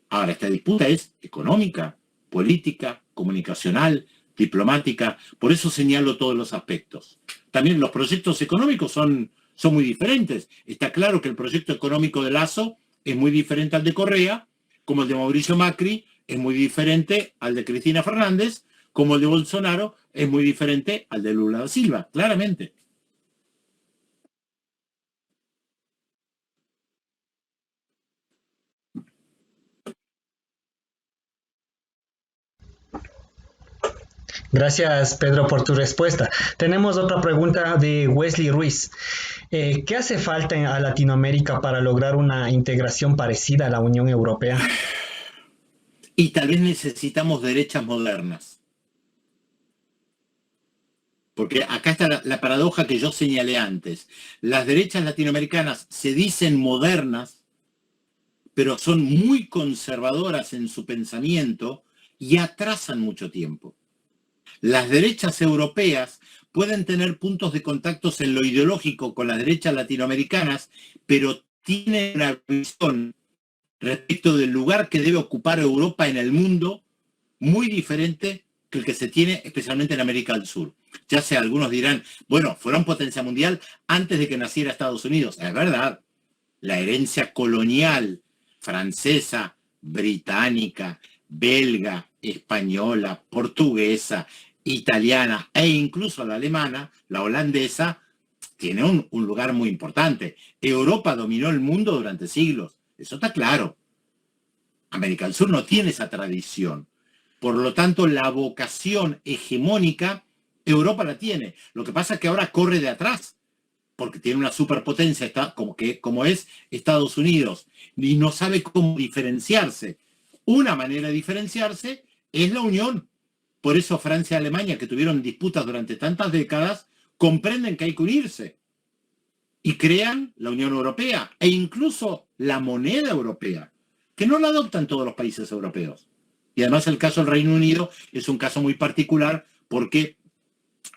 Ahora, esta disputa es económica, política, comunicacional, diplomática. Por eso señalo todos los aspectos. También los proyectos económicos son muy diferentes. Está claro que el proyecto económico de Lasso es muy diferente al de Correa, como el de Mauricio Macri es muy diferente al de Cristina Fernández, como el de Bolsonaro es muy diferente al de Lula da Silva, claramente.
Gracias, Pedro, por tu respuesta. Tenemos otra pregunta de Wesley Ruiz. ¿Qué hace falta a Latinoamérica para lograr una integración parecida a la Unión Europea?
Y tal vez necesitamos derechas modernas. Porque acá está la paradoja que yo señalé antes. Las derechas latinoamericanas se dicen modernas, pero son muy conservadoras en su pensamiento y atrasan mucho tiempo. Las derechas europeas pueden tener puntos de contacto en lo ideológico con las derechas latinoamericanas, pero tienen una visión respecto del lugar que debe ocupar Europa en el mundo muy diferente que el que se tiene especialmente en América del Sur. Ya sea, algunos dirán, bueno, fueron potencia mundial antes de que naciera Estados Unidos. Es verdad, la herencia colonial francesa, británica, belga, española, portuguesa, italiana e incluso la alemana, la holandesa, tiene un lugar muy importante. Europa dominó el mundo durante siglos, eso está claro. América del Sur no tiene esa tradición. Por lo tanto, la vocación hegemónica, Europa la tiene. Lo que pasa es que ahora corre de atrás, porque tiene una superpotencia como es Estados Unidos, y no sabe cómo diferenciarse. Una manera de diferenciarse es la unión. Por eso Francia y Alemania, que tuvieron disputas durante tantas décadas, comprenden que hay que unirse y crean la Unión Europea e incluso la moneda europea, que no la adoptan todos los países europeos. Y además el caso del Reino Unido es un caso muy particular porque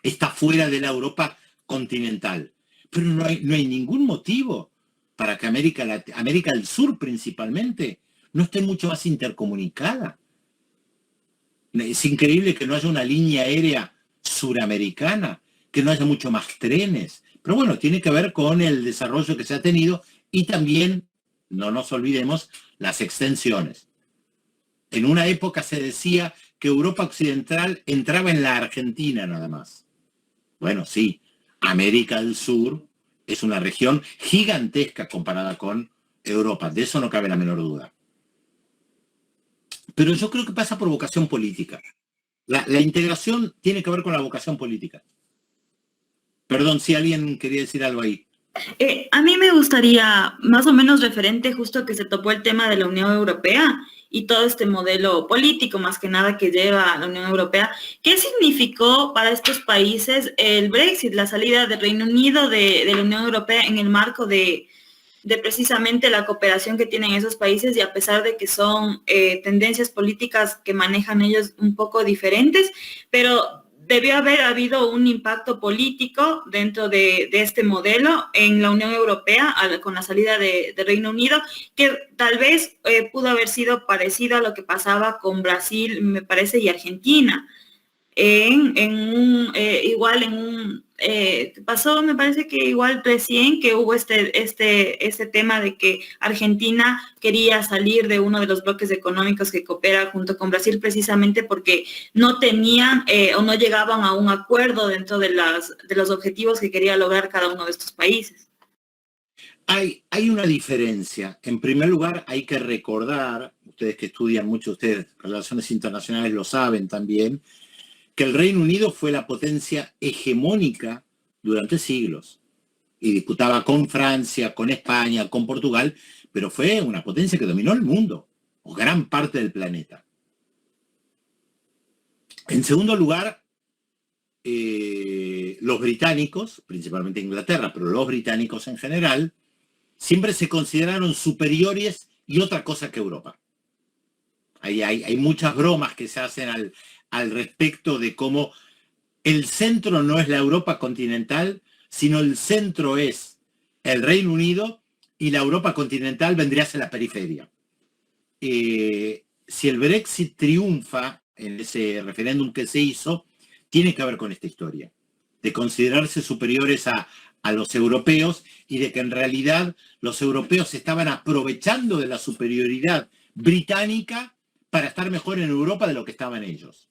está fuera de la Europa continental. Pero no hay ningún motivo para que América del Sur principalmente no esté mucho más intercomunicada. Es increíble que no haya una línea aérea suramericana, que no haya mucho más trenes. Pero bueno, tiene que ver con el desarrollo que se ha tenido y también, no nos olvidemos, las extensiones. En una época se decía que Europa Occidental entraba en la Argentina nada más. Bueno, sí, América del Sur es una región gigantesca comparada con Europa, de eso no cabe la menor duda. Pero yo creo que pasa por vocación política. La integración tiene que ver con la vocación política. Perdón, si alguien quería decir algo ahí.
A mí me gustaría, más o menos referente justo que se topó el tema de la Unión Europea y todo este modelo político, más que nada, que lleva a la Unión Europea. ¿Qué significó para estos países el Brexit, la salida del Reino Unido de la Unión Europea en el marco de precisamente la cooperación que tienen esos países, y a pesar de que son tendencias políticas que manejan ellos un poco diferentes, pero debió haber habido un impacto político dentro de este modelo en la Unión Europea con la salida de Reino Unido, que tal vez pudo haber sido parecido a lo que pasaba con Brasil, me parece, y Argentina. Pasó, me parece que igual recién que hubo este tema de que Argentina quería salir de uno de los bloques económicos que coopera junto con Brasil, precisamente porque no tenían o no llegaban a un acuerdo dentro de los objetivos que quería lograr cada uno de estos países.
Hay una diferencia. En primer lugar, hay que recordar, ustedes que estudian mucho, ustedes relaciones internacionales lo saben también, que el Reino Unido fue la potencia hegemónica durante siglos y disputaba con Francia, con España, con Portugal, pero fue una potencia que dominó el mundo, o gran parte del planeta. En segundo lugar, los británicos, principalmente Inglaterra, pero los británicos en general, siempre se consideraron superiores y otra cosa que Europa. Hay muchas bromas que se hacen al respecto de cómo el centro no es la Europa continental, sino el centro es el Reino Unido y la Europa continental vendría a ser la periferia. Si el Brexit triunfa en ese referéndum que se hizo, tiene que ver con esta historia, de considerarse superiores a los europeos y de que en realidad los europeos estaban aprovechando de la superioridad británica para estar mejor en Europa de lo que estaban ellos.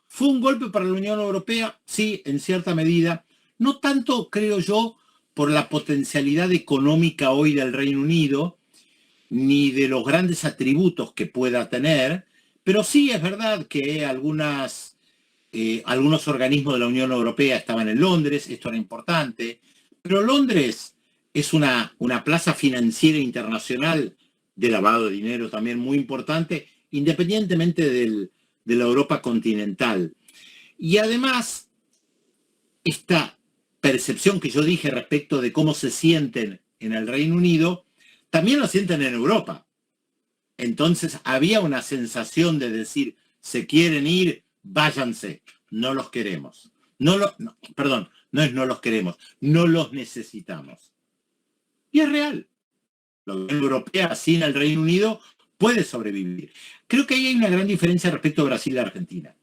¿Fue un golpe para la Unión Europea? Sí, en cierta medida. No tanto, creo yo, por la potencialidad económica hoy del Reino Unido, ni de los grandes atributos que pueda tener, pero sí es verdad que algunos organismos de la Unión Europea estaban en Londres, esto era importante, pero Londres es una plaza financiera internacional de lavado de dinero también muy importante, independientemente de la Europa continental. Y además, esta percepción que yo dije respecto de cómo se sienten en el Reino Unido, también lo sienten en Europa. Entonces había una sensación de decir, se quieren ir, váyanse, no los queremos. No los queremos, no los necesitamos. Y es real. La Unión Europea sin el Reino Unido puede sobrevivir. Creo que ahí hay una gran diferencia respecto a Brasil y Argentina.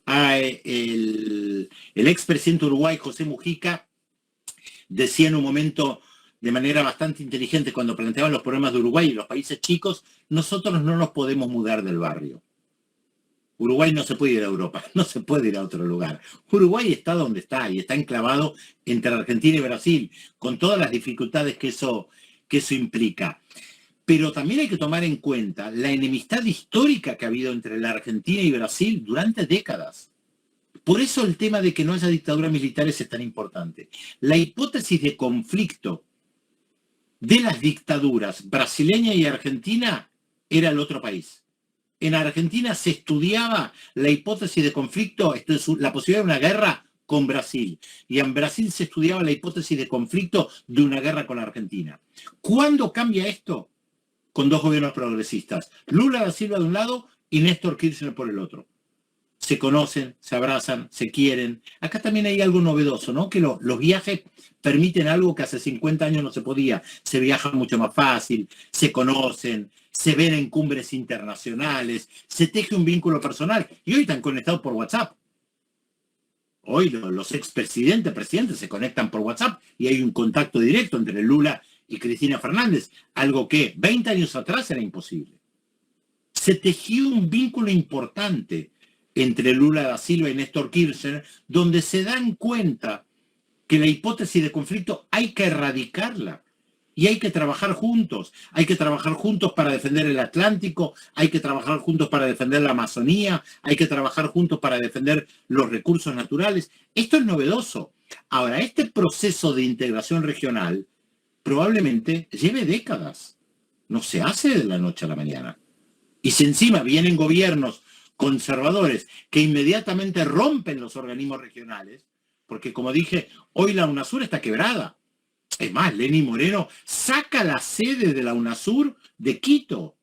El expresidente de Uruguay, José Mujica, decía en un momento de manera bastante inteligente cuando planteaban los problemas de Uruguay y los países chicos, nosotros no nos podemos mudar del barrio. Uruguay no se puede ir a Europa, no se puede ir a otro lugar. Uruguay está donde está y está enclavado entre Argentina y Brasil, con todas las dificultades que eso implica. Pero también hay que tomar en cuenta la enemistad histórica que ha habido entre la Argentina y Brasil durante décadas. Por eso el tema de que no haya dictaduras militares es tan importante. La hipótesis de conflicto de las dictaduras brasileña y argentina era el otro país. En Argentina se estudiaba la hipótesis de conflicto, la posibilidad de una guerra con Brasil. Y en Brasil se estudiaba la hipótesis de conflicto de una guerra con la Argentina. ¿Cuándo cambia esto? Con dos gobiernos progresistas. Lula da Silva de un lado y Néstor Kirchner por el otro. Se conocen, se abrazan, se quieren. Acá también hay algo novedoso, ¿no? Que los viajes permiten algo que hace 50 años no se podía. Se viaja mucho más fácil, se conocen, se ven en cumbres internacionales, se teje un vínculo personal. Y hoy están conectados por WhatsApp. Hoy los presidentes se conectan por WhatsApp y hay un contacto directo entre Lula y Cristina Fernández, algo que 20 años atrás era imposible. Se tejió un vínculo importante entre Lula da Silva y Néstor Kirchner, donde se dan cuenta que la hipótesis de conflicto hay que erradicarla y hay que trabajar juntos. Hay que trabajar juntos para defender el Atlántico, hay que trabajar juntos para defender la Amazonía, hay que trabajar juntos para defender los recursos naturales. Esto es novedoso. Ahora, este proceso de integración regional probablemente lleve décadas. No se hace de la noche a la mañana. Y si encima vienen gobiernos conservadores que inmediatamente rompen los organismos regionales, porque como dije, hoy la UNASUR está quebrada. Es más, Lenín Moreno saca la sede de la UNASUR de Quito.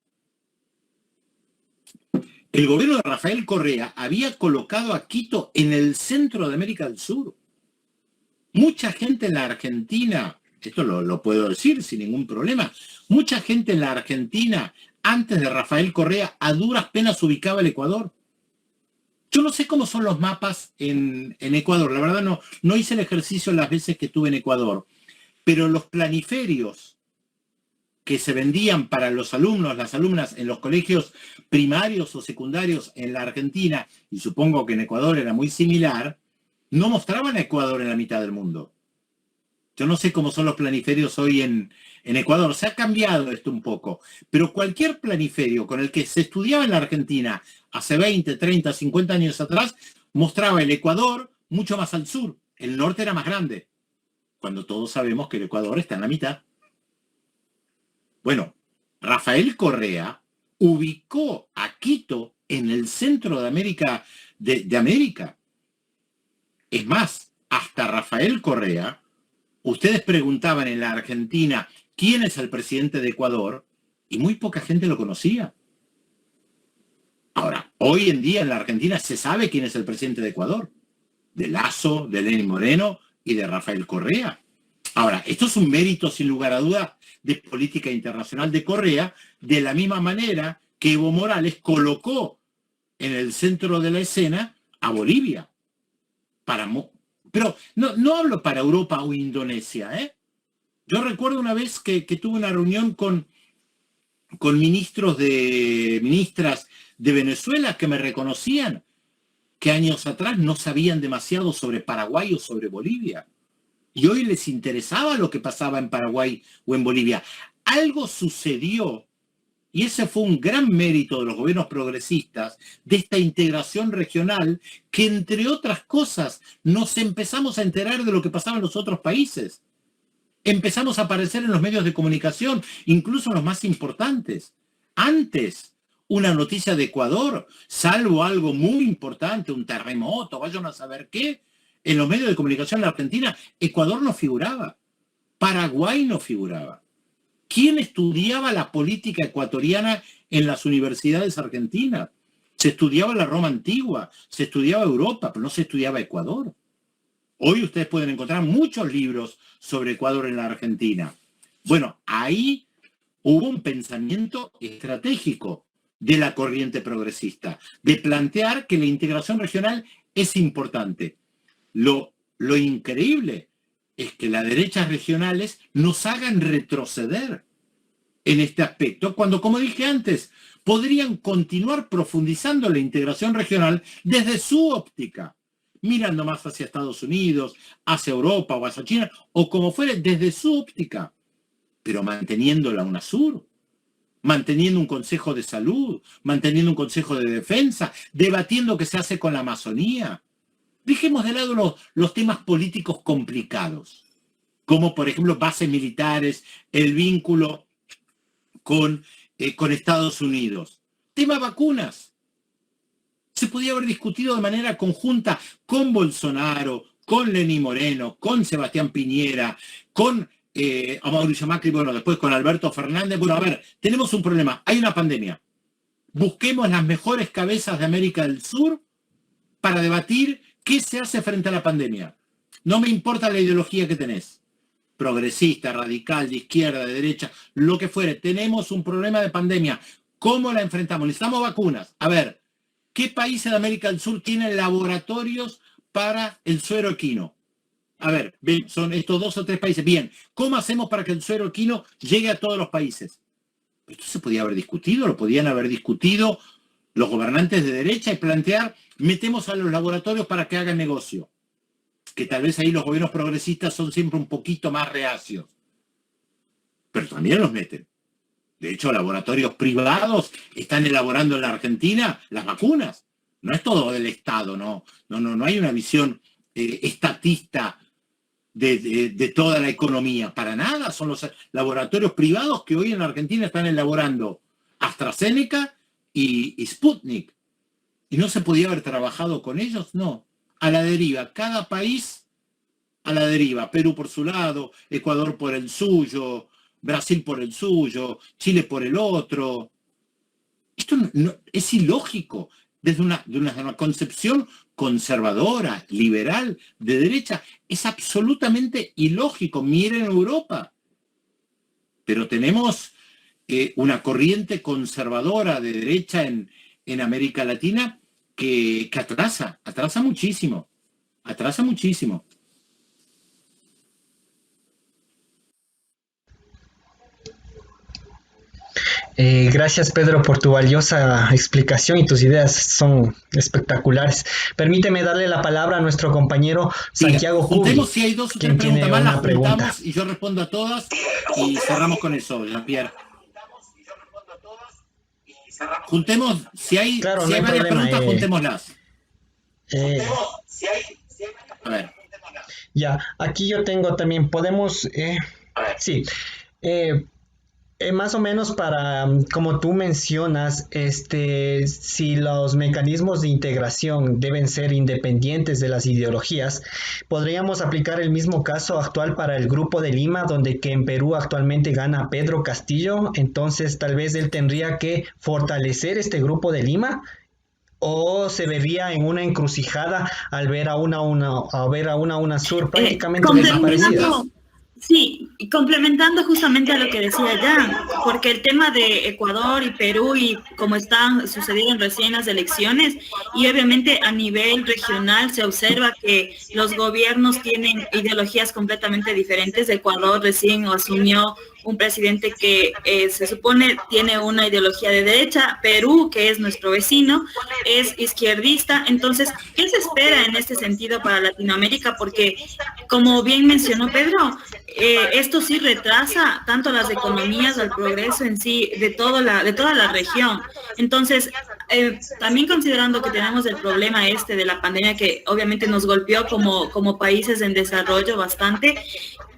El gobierno de Rafael Correa había colocado a Quito en el centro de América del Sur. Mucha gente en la Argentina, esto lo puedo decir sin ningún problema, mucha gente en la Argentina antes de Rafael Correa a duras penas ubicaba el Ecuador. Yo no sé cómo son los mapas en Ecuador, la verdad no hice el ejercicio las veces que estuve en Ecuador, pero los planiferios que se vendían para los alumnos, las alumnas en los colegios primarios o secundarios en la Argentina, y supongo que en Ecuador era muy similar, no mostraban a Ecuador en la mitad del mundo. Yo no sé cómo son los planiferios hoy en Ecuador. Se ha cambiado esto un poco, pero cualquier planiferio con el que se estudiaba en la Argentina hace 20, 30, 50 años atrás mostraba el Ecuador mucho más al sur. El norte era más grande, cuando todos sabemos que el Ecuador está en la mitad. Bueno, Rafael Correa ubicó a Quito en el centro de América, de América. Es más, hasta Rafael Correa, ustedes preguntaban en la Argentina quién es el presidente de Ecuador y muy poca gente lo conocía. Ahora, hoy en día en la Argentina se sabe quién es el presidente de Ecuador, de Lasso, de Lenín Moreno y de Rafael Correa. Ahora, esto es un mérito sin lugar a dudas de política internacional de Correa, de la misma manera que Evo Morales colocó en el centro de la escena a Bolivia. Pero no hablo para Europa o Indonesia, ¿eh? Yo recuerdo una vez que tuve una reunión con ministras de Venezuela que me reconocían que años atrás no sabían demasiado sobre Paraguay o sobre Bolivia. Y hoy les interesaba lo que pasaba en Paraguay o en Bolivia. Algo sucedió, y ese fue un gran mérito de los gobiernos progresistas, de esta integración regional, que entre otras cosas nos empezamos a enterar de lo que pasaba en los otros países. Empezamos a aparecer en los medios de comunicación, incluso los más importantes. Antes, una noticia de Ecuador, salvo algo muy importante, un terremoto, vayan a saber qué, en los medios de comunicación de la Argentina, Ecuador no figuraba, Paraguay no figuraba. ¿Quién estudiaba la política ecuatoriana en las universidades argentinas? Se estudiaba la Roma antigua, se estudiaba Europa, pero no se estudiaba Ecuador. Hoy ustedes pueden encontrar muchos libros sobre Ecuador en la Argentina. Bueno, ahí hubo un pensamiento estratégico de la corriente progresista, de plantear que la integración regional es importante. Lo increíble es que las derechas regionales nos hagan retroceder en este aspecto, cuando, como dije antes, podrían continuar profundizando la integración regional desde su óptica, mirando más hacia Estados Unidos, hacia Europa o hacia China, o como fuere, desde su óptica, pero manteniendo la UNASUR, manteniendo un Consejo de Salud, manteniendo un Consejo de Defensa, debatiendo qué se hace con la Amazonía. Dejemos de lado los temas políticos complicados, como por ejemplo bases militares, el vínculo con Estados Unidos. Tema vacunas. Se podía haber discutido de manera conjunta con Bolsonaro, con Lenín Moreno, con Sebastián Piñera, con a Mauricio Macri, bueno, después con Alberto Fernández. Bueno, a ver, tenemos un problema, hay una pandemia. Busquemos las mejores cabezas de América del Sur para debatir qué se hace frente a la pandemia. No me importa la ideología que tenés, progresista, radical, de izquierda, de derecha, lo que fuere. Tenemos un problema de pandemia. ¿Cómo la enfrentamos? Necesitamos vacunas. A ver, ¿qué países de América del Sur tienen laboratorios para el suero equino? A ver, son estos 2 o 3 países. Bien, ¿cómo hacemos para que el suero equino llegue a todos los países? Esto se podía haber discutido, lo podían haber discutido los gobernantes de derecha y plantear, metemos a los laboratorios para que hagan negocio. Que tal vez ahí los gobiernos progresistas son siempre un poquito más reacios. Pero también los meten. De hecho, laboratorios privados están elaborando en la Argentina las vacunas. No es todo del Estado, no hay una visión estatista de toda la economía. Para nada, son los laboratorios privados que hoy en la Argentina están elaborando AstraZeneca y Sputnik. ¿Y no se podía haber trabajado con ellos? No. A la deriva. Cada país a la deriva. Perú por su lado, Ecuador por el suyo, Brasil por el suyo, Chile por el otro. Esto es ilógico. Desde una concepción conservadora, liberal, de derecha, es absolutamente ilógico. Miren Europa. Pero tenemos una corriente conservadora de derecha en América Latina que atrasa muchísimo.
Gracias, Pedro, por tu valiosa explicación y tus ideas son espectaculares. Permíteme darle la palabra a nuestro compañero Santiago Cubi,
juntemos si hay 2 o 3 preguntas más, las juntamos y yo respondo a todas y cerramos con eso, Jean-Pierre. Juntemos, si hay,
claro,
si
no
hay varias
problema,
preguntas, juntémoslas. A ver.
Ya, aquí yo tengo también, podemos, sí, más o menos para, como tú mencionas, si los mecanismos de integración deben ser independientes de las ideologías, podríamos aplicar el mismo caso actual para el Grupo de Lima, donde que en Perú actualmente gana Pedro Castillo, entonces tal vez él tendría que fortalecer este Grupo de Lima, o se vería en una encrucijada al ver a una UNASUR prácticamente desaparecida.
Sí, complementando justamente a lo que decía Jan, porque el tema de Ecuador y Perú y cómo están sucediendo recién las elecciones, y obviamente a nivel regional se observa que los gobiernos tienen ideologías completamente diferentes. Ecuador recién asumió un presidente que se supone tiene una ideología de derecha. Perú, que es nuestro vecino, es izquierdista. Entonces, ¿qué se espera en este sentido para Latinoamérica? Porque, como bien mencionó Pedro, esto sí retrasa tanto las economías, al progreso en sí de toda la región. Entonces, también considerando que tenemos el problema de la pandemia, que obviamente nos golpeó como países en desarrollo bastante,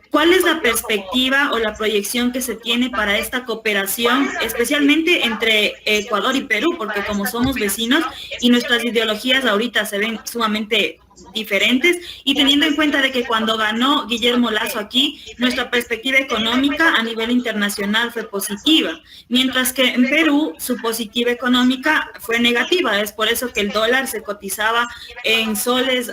¿cuál es la perspectiva o la proyección que se tiene para esta cooperación, especialmente entre Ecuador y Perú? Porque como somos vecinos y nuestras ideologías ahorita se ven sumamente diferentes, y teniendo en cuenta de que cuando ganó Guillermo Lasso aquí, nuestra perspectiva económica a nivel internacional fue positiva, mientras que en Perú su positiva económica fue negativa. Es por eso que el dólar se cotizaba en soles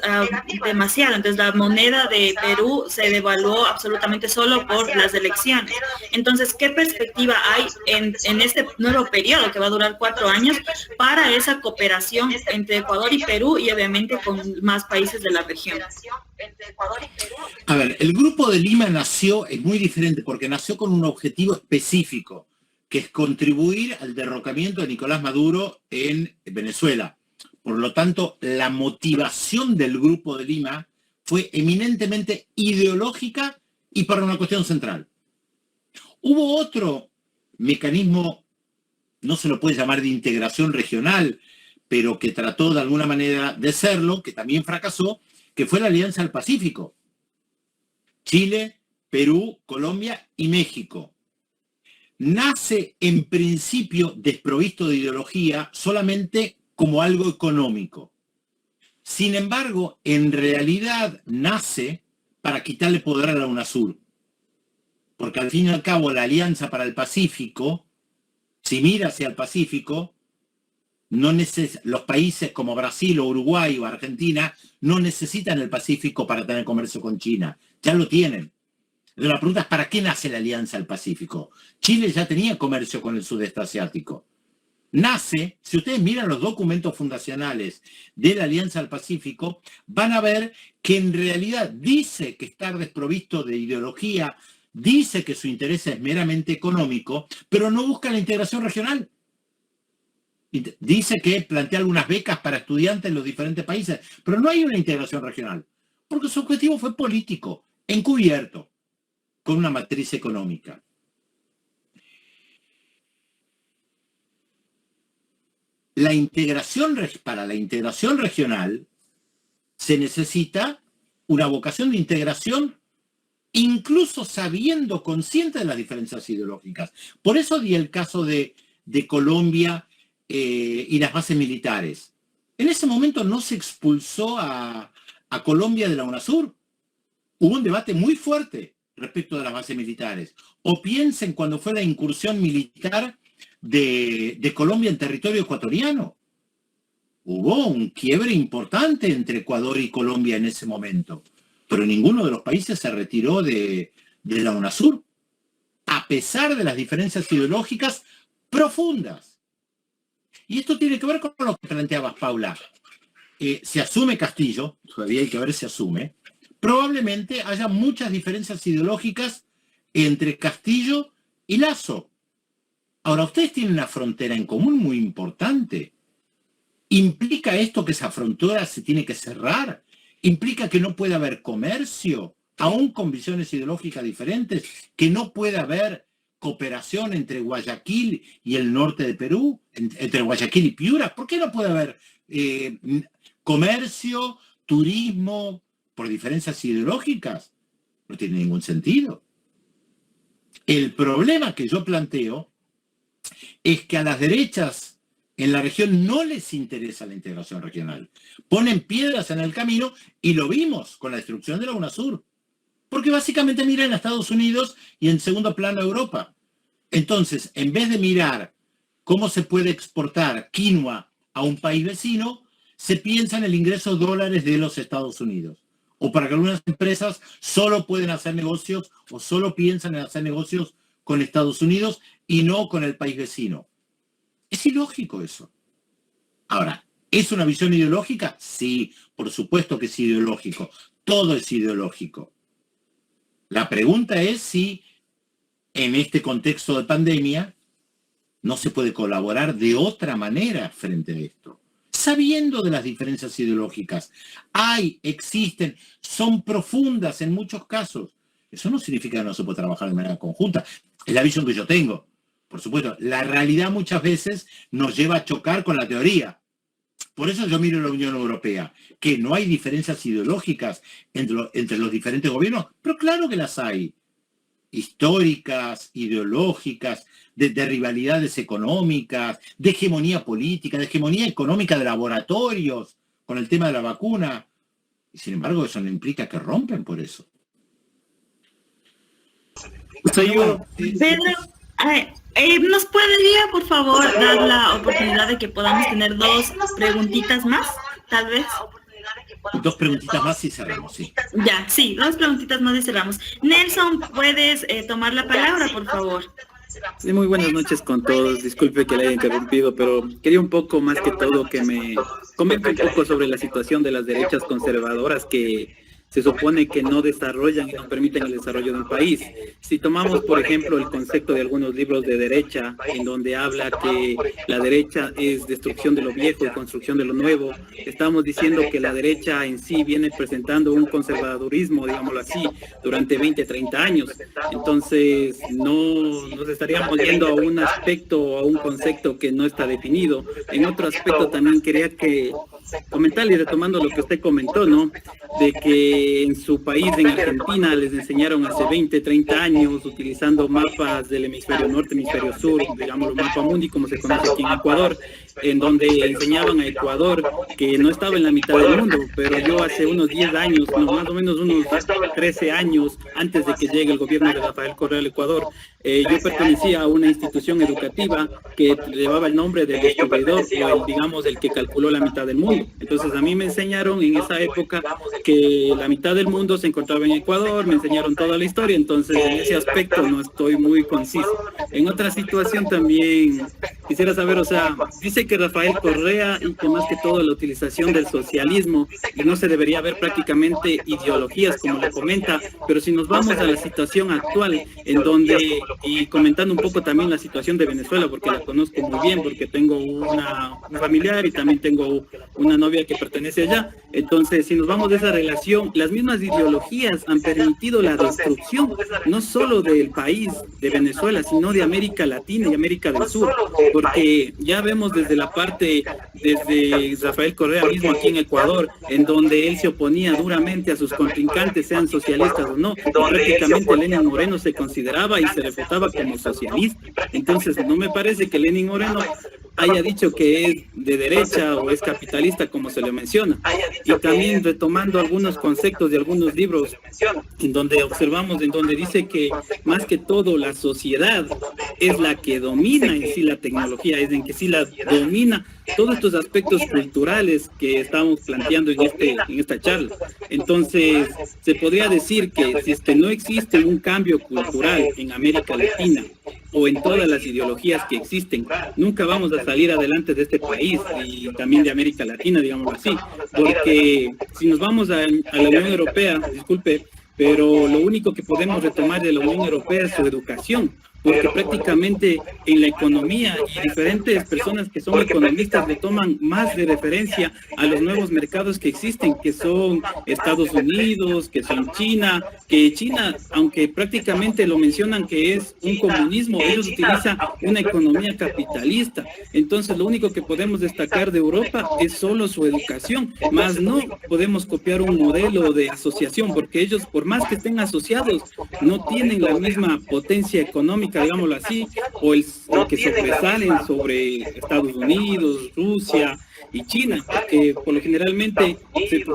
demasiado. Entonces la moneda de Perú se devaluó absolutamente solo por las elecciones. Entonces, ¿qué perspectiva hay en este nuevo periodo que va a durar 4 años para esa cooperación entre Ecuador y Perú, y obviamente con más países de la región?
A ver, el Grupo de Lima es muy diferente porque nació con un objetivo específico, que es contribuir al derrocamiento de Nicolás Maduro en Venezuela. Por lo tanto, la motivación del Grupo de Lima fue eminentemente ideológica y para una cuestión central. Hubo otro mecanismo, no se lo puede llamar de integración regional, pero que trató de alguna manera de serlo, que también fracasó, que fue la Alianza del Pacífico. Chile, Perú, Colombia y México. Nace en principio desprovisto de ideología solamente como algo económico. Sin embargo, en realidad nace para quitarle poder a la UNASUR. Porque al fin y al cabo la Alianza para el Pacífico, si mira hacia el Pacífico, los países como Brasil o Uruguay o Argentina no necesitan el Pacífico para tener comercio con China. Ya lo tienen. La pregunta es, ¿para qué nace la Alianza del Pacífico? Chile ya tenía comercio con el sudeste asiático. Nace, si ustedes miran los documentos fundacionales de la Alianza del Pacífico, van a ver que en realidad dice que está desprovisto de ideología, dice que su interés es meramente económico, pero no busca la integración regional. Dice que plantea algunas becas para estudiantes en los diferentes países, pero no hay una integración regional, porque su objetivo fue político, encubierto, con una matriz económica. Para la integración regional se necesita una vocación de integración, incluso sabiendo, consciente de las diferencias ideológicas. Por eso di el caso de Colombia y las bases militares. En ese momento no se expulsó a Colombia de la UNASUR. Hubo un debate muy fuerte respecto de las bases militares. O piensen cuando fue la incursión militar de Colombia en territorio ecuatoriano. Hubo un quiebre importante entre Ecuador y Colombia en ese momento. Pero ninguno de los países se retiró de la UNASUR, a pesar de las diferencias ideológicas profundas. Y esto tiene que ver con lo que planteabas, Paula. Se asume Castillo, todavía hay que ver si asume, probablemente haya muchas diferencias ideológicas entre Castillo y Lasso. Ahora, ustedes tienen una frontera en común muy importante. ¿Implica esto que esa frontera se tiene que cerrar? ¿Implica que no puede haber comercio, aún con visiones ideológicas diferentes? ¿Que no puede haber cooperación entre Guayaquil y el norte de Perú? ¿Entre Guayaquil y Piura? ¿Por qué no puede haber comercio, turismo, por diferencias ideológicas? No tiene ningún sentido. El problema que yo planteo es que a las derechas en la región no les interesa la integración regional. Ponen piedras en el camino y lo vimos con la destrucción de la UNASUR. Porque básicamente miran a Estados Unidos y en segundo plano a Europa. Entonces, en vez de mirar cómo se puede exportar quinoa a un país vecino, se piensa en el ingreso de dólares de los Estados Unidos. O para que algunas empresas solo pueden hacer negocios o solo piensan en hacer negocios con Estados Unidos y no con el país vecino. Es ilógico eso. Ahora, ¿es una visión ideológica? Sí, por supuesto que es ideológico. Todo es ideológico. La pregunta es si en este contexto de pandemia no se puede colaborar de otra manera frente a esto. Sabiendo de las diferencias ideológicas. Existen, son profundas en muchos casos. Eso no significa que no se puede trabajar de manera conjunta. Es la visión que yo tengo. Por supuesto, la realidad muchas veces nos lleva a chocar con la teoría. Por eso yo miro la Unión Europea, que no hay diferencias ideológicas entre los diferentes gobiernos, pero claro que las hay. Históricas, ideológicas, de rivalidades económicas, de hegemonía política, de hegemonía económica de laboratorios, con el tema de la vacuna. Y sin embargo, eso no implica que rompen por eso.
Pedro, ¿nos podría, por favor, dar la oportunidad de que podamos tener 2 preguntitas más, tal vez?
2 preguntitas más y cerramos, sí.
Ya, sí, 2 preguntitas más y cerramos. Nelson, ¿puedes tomar la palabra, por favor?
Sí, muy buenas noches con todos. Disculpe que le haya interrumpido, pero quería un poco más que todo que me comente un poco sobre la situación de las derechas conservadoras que se supone que no desarrollan y no permiten el desarrollo del país. Si tomamos, por ejemplo, el concepto de algunos libros de derecha, en donde habla que la derecha es destrucción de lo viejo y construcción de lo nuevo, estamos diciendo que la derecha en sí viene presentando un conservadurismo, digámoslo así, durante 20, 30 años. Entonces, no nos estaríamos yendo a un aspecto, a un concepto que no está definido. En otro aspecto también quería comentarle, retomando lo que usted comentó, ¿no? De que en su país, en Argentina, les enseñaron hace 20, 30 años, utilizando mapas del hemisferio norte, hemisferio sur, digamos, mapa mundi, como se conoce aquí en Ecuador, en donde enseñaban a Ecuador que no estaba en la mitad del mundo, pero yo hace unos 10 años, más o menos unos 13 años, antes de que llegue el gobierno de Rafael Correa al Ecuador, yo pertenecía a una institución educativa que llevaba el nombre del descubridor, o digamos, el que calculó la mitad del mundo. Entonces a mí me enseñaron en esa época que la mitad del mundo se encontraba en Ecuador, me enseñaron toda la historia, entonces en ese aspecto no estoy muy conciso. En otra situación también quisiera saber, o sea, dice que Rafael Correa y que más que todo la utilización del socialismo, y no se debería ver prácticamente ideologías como le comenta, pero si nos vamos a la situación actual, en donde, y comentando un poco también la situación de Venezuela, porque la conozco muy bien, porque tengo un familiar y también tengo una novia que pertenece allá, entonces si nos vamos de esa relación, las mismas ideologías han permitido la destrucción, no solo del país de Venezuela, sino de América Latina y América del Sur, porque ya vemos desde la parte, desde Rafael Correa mismo aquí en Ecuador, en donde él se oponía duramente a sus contrincantes, sean socialistas o no, y prácticamente Lenín Moreno se consideraba y se refutaba como socialista. Entonces no me parece que Lenín Moreno haya dicho que es de derecha o es capitalista, como se le menciona. Y también retomando algunos conceptos de algunos libros en donde observamos, en donde dice que más que todo la sociedad es la que domina en sí la tecnología, es en que sí la domina todos estos aspectos culturales que estamos planteando en esta charla. Entonces, se podría decir que si es que no existe un cambio cultural en América Latina o en todas las ideologías que existen, nunca vamos a salir adelante de este país y también de América Latina, digamos así, porque si nos vamos a la Unión Europea, disculpe, pero lo único que podemos retomar de la Unión Europea es su educación, porque prácticamente en la economía y diferentes personas que son economistas le toman más de referencia a los nuevos mercados que existen, que son Estados Unidos, que son China, que China, aunque prácticamente lo mencionan que es un comunismo, ellos utilizan una economía capitalista. Entonces lo único que podemos destacar de Europa es solo su educación, más no podemos copiar un modelo de asociación, porque ellos, por más que estén asociados, no tienen la misma potencia económica, digámoslo así, o el que sobresalen sobre Estados Unidos, Rusia y China, que por lo generalmente,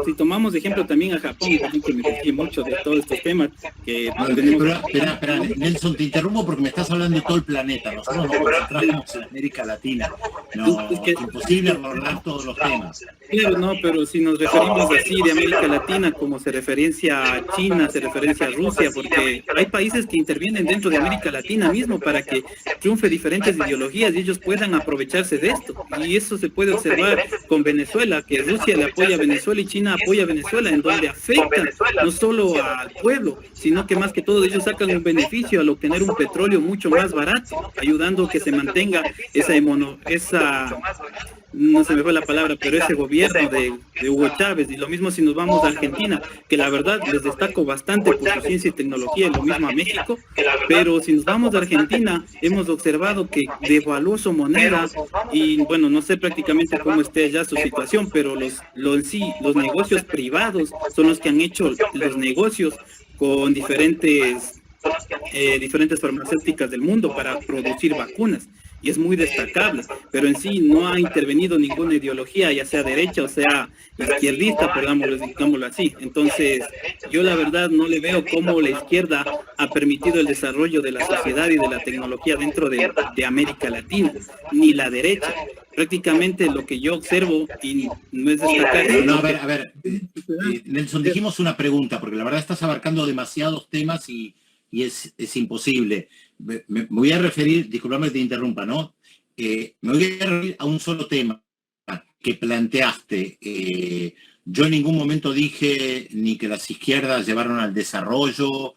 si tomamos de ejemplo también a Japón, que me decía mucho de todos estos temas que tenemos.
Espera, Nelson, te interrumpo porque me estás hablando de todo el planeta. Nosotros nos concentramos en América Latina. No, es imposible abordar todos los temas.
Claro, no, pero si nos referimos así de América Latina, como se referencia a China, se referencia a Rusia, porque hay países que intervienen dentro de América Latina mismo para que triunfe diferentes ideologías y ellos puedan aprovecharse de esto. Y eso se puede observar con Venezuela, que Rusia le apoya a Venezuela y China apoya a Venezuela, en donde afecta no solo al pueblo, sino que más que todo ellos sacan un beneficio al obtener un petróleo mucho más barato, ayudando a que se mantenga no se me fue la palabra, pero ese gobierno de Hugo Chávez. Y lo mismo si nos vamos a Argentina, que la verdad les destaco bastante por su ciencia y tecnología, y lo mismo a México, pero si nos vamos a Argentina, hemos observado que devaluó su moneda, y bueno, no sé prácticamente cómo esté ya su situación, pero los negocios privados son los que han hecho los negocios con diferentes farmacéuticas del mundo para producir vacunas, y es muy destacable, pero en sí no ha intervenido ninguna ideología, ya sea derecha o sea izquierdista, digámoslo así. Entonces, yo la verdad no le veo cómo la izquierda ha permitido el desarrollo de la sociedad y de la tecnología dentro de América Latina, ni la derecha. Prácticamente lo que yo observo, y no es destacar...
No, a ver, Nelson, dijimos una pregunta, porque la verdad estás abarcando demasiados temas y es imposible. Me voy a referir, disculpame que te interrumpa, ¿no? Me voy a referir a un solo tema que planteaste. Yo en ningún momento dije ni que las izquierdas llevaron al desarrollo.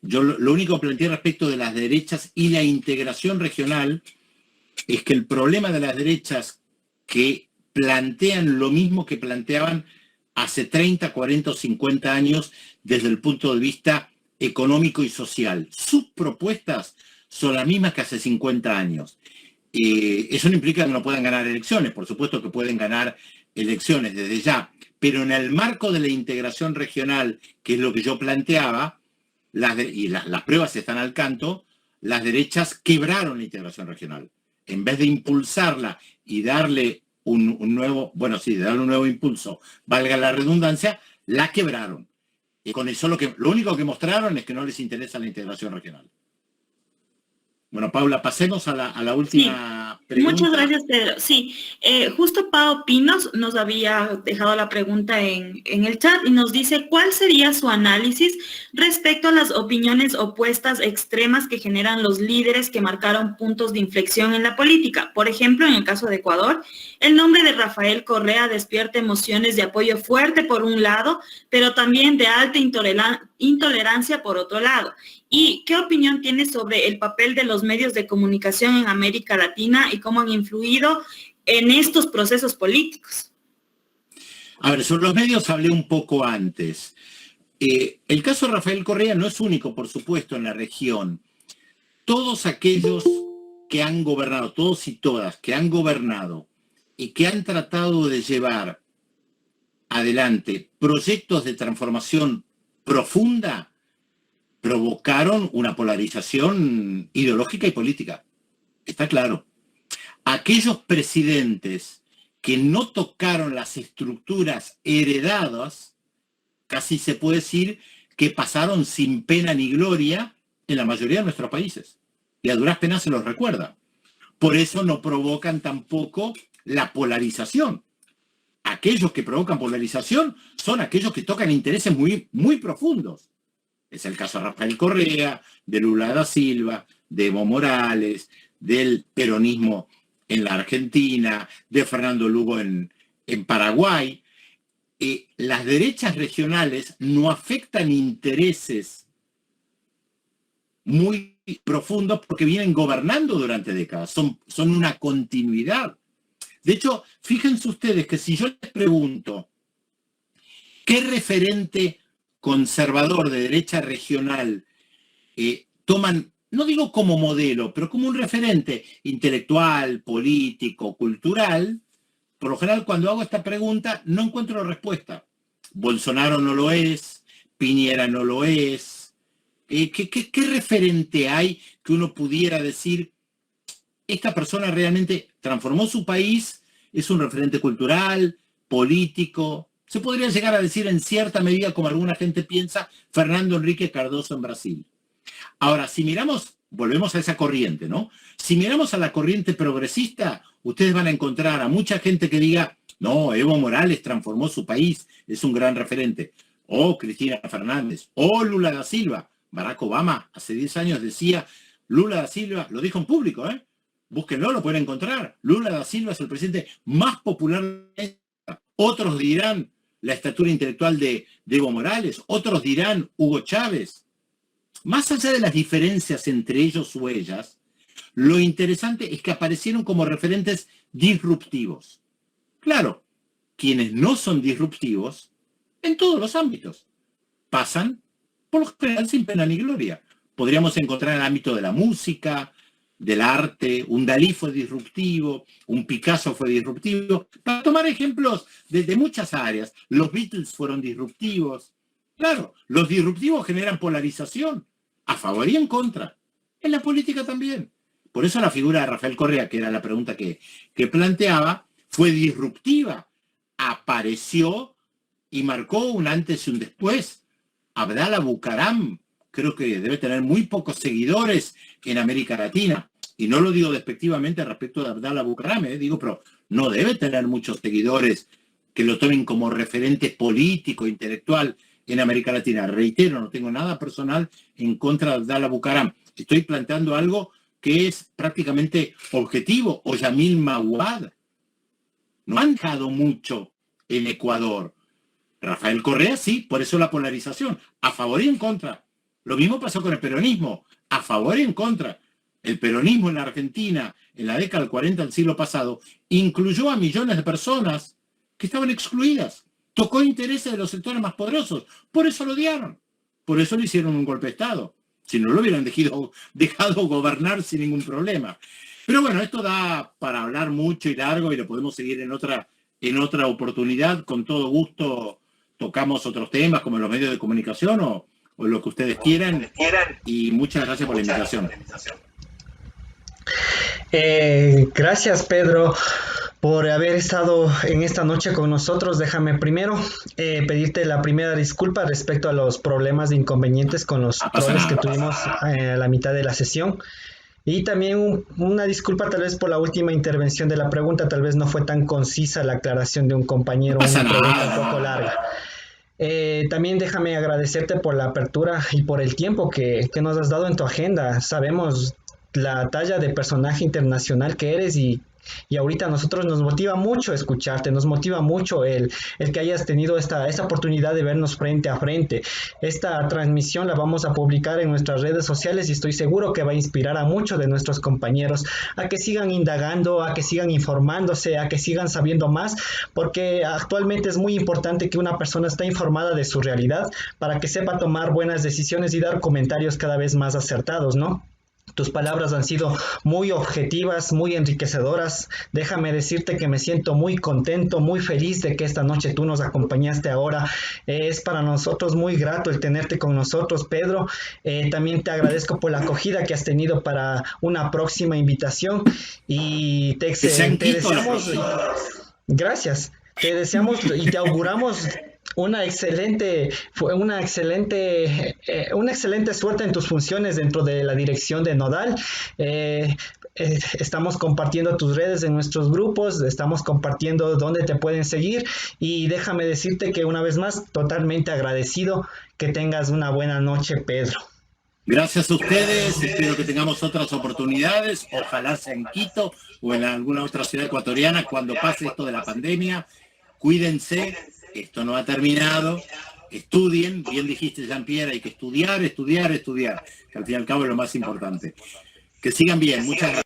Yo lo único que planteé respecto de las derechas y la integración regional es que el problema de las derechas que plantean lo mismo que planteaban hace 30, 40 o 50 años desde el punto de vista económico y social. Sus propuestas son las mismas que hace 50 años. Eso no implica que no puedan ganar elecciones, por supuesto que pueden ganar elecciones desde ya, pero en el marco de la integración regional, que es lo que yo planteaba, las pruebas están al canto, las derechas quebraron la integración regional. En vez de impulsarla y darle un nuevo impulso, valga la redundancia, la quebraron. Y con eso lo único que mostraron es que no les interesa la integración regional. Bueno, Paula, pasemos a la última pregunta.
Muchas gracias, Pedro. Sí, justo Pao Pinos nos había dejado la pregunta en el chat y nos dice, ¿cuál sería su análisis respecto a las opiniones opuestas extremas que generan los líderes que marcaron puntos de inflexión en la política? Por ejemplo, en el caso de Ecuador, el nombre de Rafael Correa despierta emociones de apoyo fuerte por un lado, pero también de alta intolerancia por otro lado. ¿Y qué opinión tiene sobre el papel de los medios de comunicación en América Latina y cómo han influido en estos procesos políticos?
A ver, sobre los medios hablé un poco antes. El caso de Rafael Correa no es único, por supuesto, en la región. Todos aquellos que han gobernado, todos y todas que han gobernado y que han tratado de llevar adelante proyectos de transformación profunda, provocaron una polarización ideológica y política. Está claro. Aquellos presidentes que no tocaron las estructuras heredadas, casi se puede decir que pasaron sin pena ni gloria en la mayoría de nuestros países. Y a duras penas se los recuerda. Por eso no provocan tampoco la polarización. Aquellos que provocan polarización son aquellos que tocan intereses muy, muy profundos. Es el caso de Rafael Correa, de Lula da Silva, de Evo Morales, del peronismo en la Argentina, de Fernando Lugo en Paraguay. Las derechas regionales no afectan intereses muy profundos porque vienen gobernando durante décadas, son una continuidad. De hecho, fíjense ustedes que si yo les pregunto, ¿qué referente conservador de derecha regional toman, no digo como modelo, pero como un referente intelectual, político, cultural? Por lo general, cuando hago esta pregunta, no encuentro respuesta. Bolsonaro no lo es, Piñera no lo es. ¿Qué referente hay que uno pudiera decir, esta persona realmente transformó su país, es un referente cultural, político? Se podría llegar a decir en cierta medida, como alguna gente piensa, Fernando Henrique Cardoso en Brasil. Ahora, si miramos, volvemos a esa corriente, ¿no? Si miramos a la corriente progresista, ustedes van a encontrar a mucha gente que diga, no, Evo Morales transformó su país, es un gran referente. O Cristina Fernández, o Lula da Silva. Barack Obama hace 10 años decía, Lula da Silva, lo dijo en público, búsquenlo, lo pueden encontrar. Lula da Silva es el presidente más popular de esta. Otros dirán la estatura intelectual de Evo Morales, otros dirán Hugo Chávez. Más allá de las diferencias entre ellos o ellas, lo interesante es que aparecieron como referentes disruptivos. Claro, quienes no son disruptivos, en todos los ámbitos, pasan por lo general sin pena ni gloria. Podríamos encontrar en el ámbito de la música, del arte, un Dalí fue disruptivo, un Picasso fue disruptivo. Para tomar ejemplos desde muchas áreas, los Beatles fueron disruptivos. Claro, los disruptivos generan polarización, a favor y en contra. En la política también. Por eso la figura de Rafael Correa, que era la pregunta que planteaba, fue disruptiva. Apareció y marcó un antes y un después. Abdalá Bucaram, creo que debe tener muy pocos seguidores en América Latina. Y no lo digo despectivamente respecto de Abdalá Bucaram, pero no debe tener muchos seguidores que lo tomen como referente político, intelectual en América Latina. Reitero, no tengo nada personal en contra de Abdalá Bucaram. Estoy planteando algo que es prácticamente objetivo. O Yamil Maguad. No han dejado mucho en Ecuador. Rafael Correa sí, por eso la polarización, a favor y en contra. Lo mismo pasó con el peronismo, a favor y en contra. El peronismo en la Argentina, en la década del 40 del siglo pasado, incluyó a millones de personas que estaban excluidas. Tocó intereses de los sectores más poderosos. Por eso lo odiaron. Por eso le hicieron un golpe de Estado. Si no lo hubieran dejado gobernar sin ningún problema. Pero bueno, esto da para hablar mucho y largo y lo podemos seguir en otra oportunidad. Con todo gusto tocamos otros temas como los medios de comunicación o lo que ustedes quieran. Y muchas gracias por la invitación.
Gracias, Pedro, por haber estado en esta noche con nosotros. Déjame primero pedirte la primera disculpa respecto a los problemas de inconvenientes con los troles que tuvimos a la mitad de la sesión. Y también una disculpa tal vez por la última intervención de la pregunta, tal vez no fue tan concisa la aclaración de un compañero, una pregunta un poco larga. También déjame agradecerte por la apertura y por el tiempo que nos has dado en tu agenda. Sabemos la talla de personaje internacional que eres y ahorita a nosotros nos motiva mucho escucharte, nos motiva mucho el que hayas tenido esta oportunidad de vernos frente a frente. Esta transmisión la vamos a publicar en nuestras redes sociales y estoy seguro que va a inspirar a muchos de nuestros compañeros a que sigan indagando, a que sigan informándose, a que sigan sabiendo más, porque actualmente es muy importante que una persona esté informada de su realidad para que sepa tomar buenas decisiones y dar comentarios cada vez más acertados, ¿no? Tus palabras han sido muy objetivas, muy enriquecedoras. Déjame decirte que me siento muy contento, muy feliz de que esta noche tú nos acompañaste ahora. Es para nosotros muy grato el tenerte con nosotros, Pedro. También te agradezco por la acogida que has tenido para una próxima invitación y te deseamos... Gracias. Te deseamos y te auguramos una excelente suerte en tus funciones dentro de la dirección de Nodal. Estamos compartiendo tus redes en nuestros grupos, estamos compartiendo dónde te pueden seguir y déjame decirte que una vez más totalmente agradecido. Que tengas una buena noche, Pedro.
Gracias a ustedes, espero que tengamos otras oportunidades, ojalá sea en Quito o en alguna otra ciudad ecuatoriana cuando pase esto de la pandemia. Cuídense. Esto no ha terminado, estudien, bien dijiste Jean-Pierre, hay que estudiar, que al fin y al cabo es lo más importante. Que sigan bien, muchas gracias.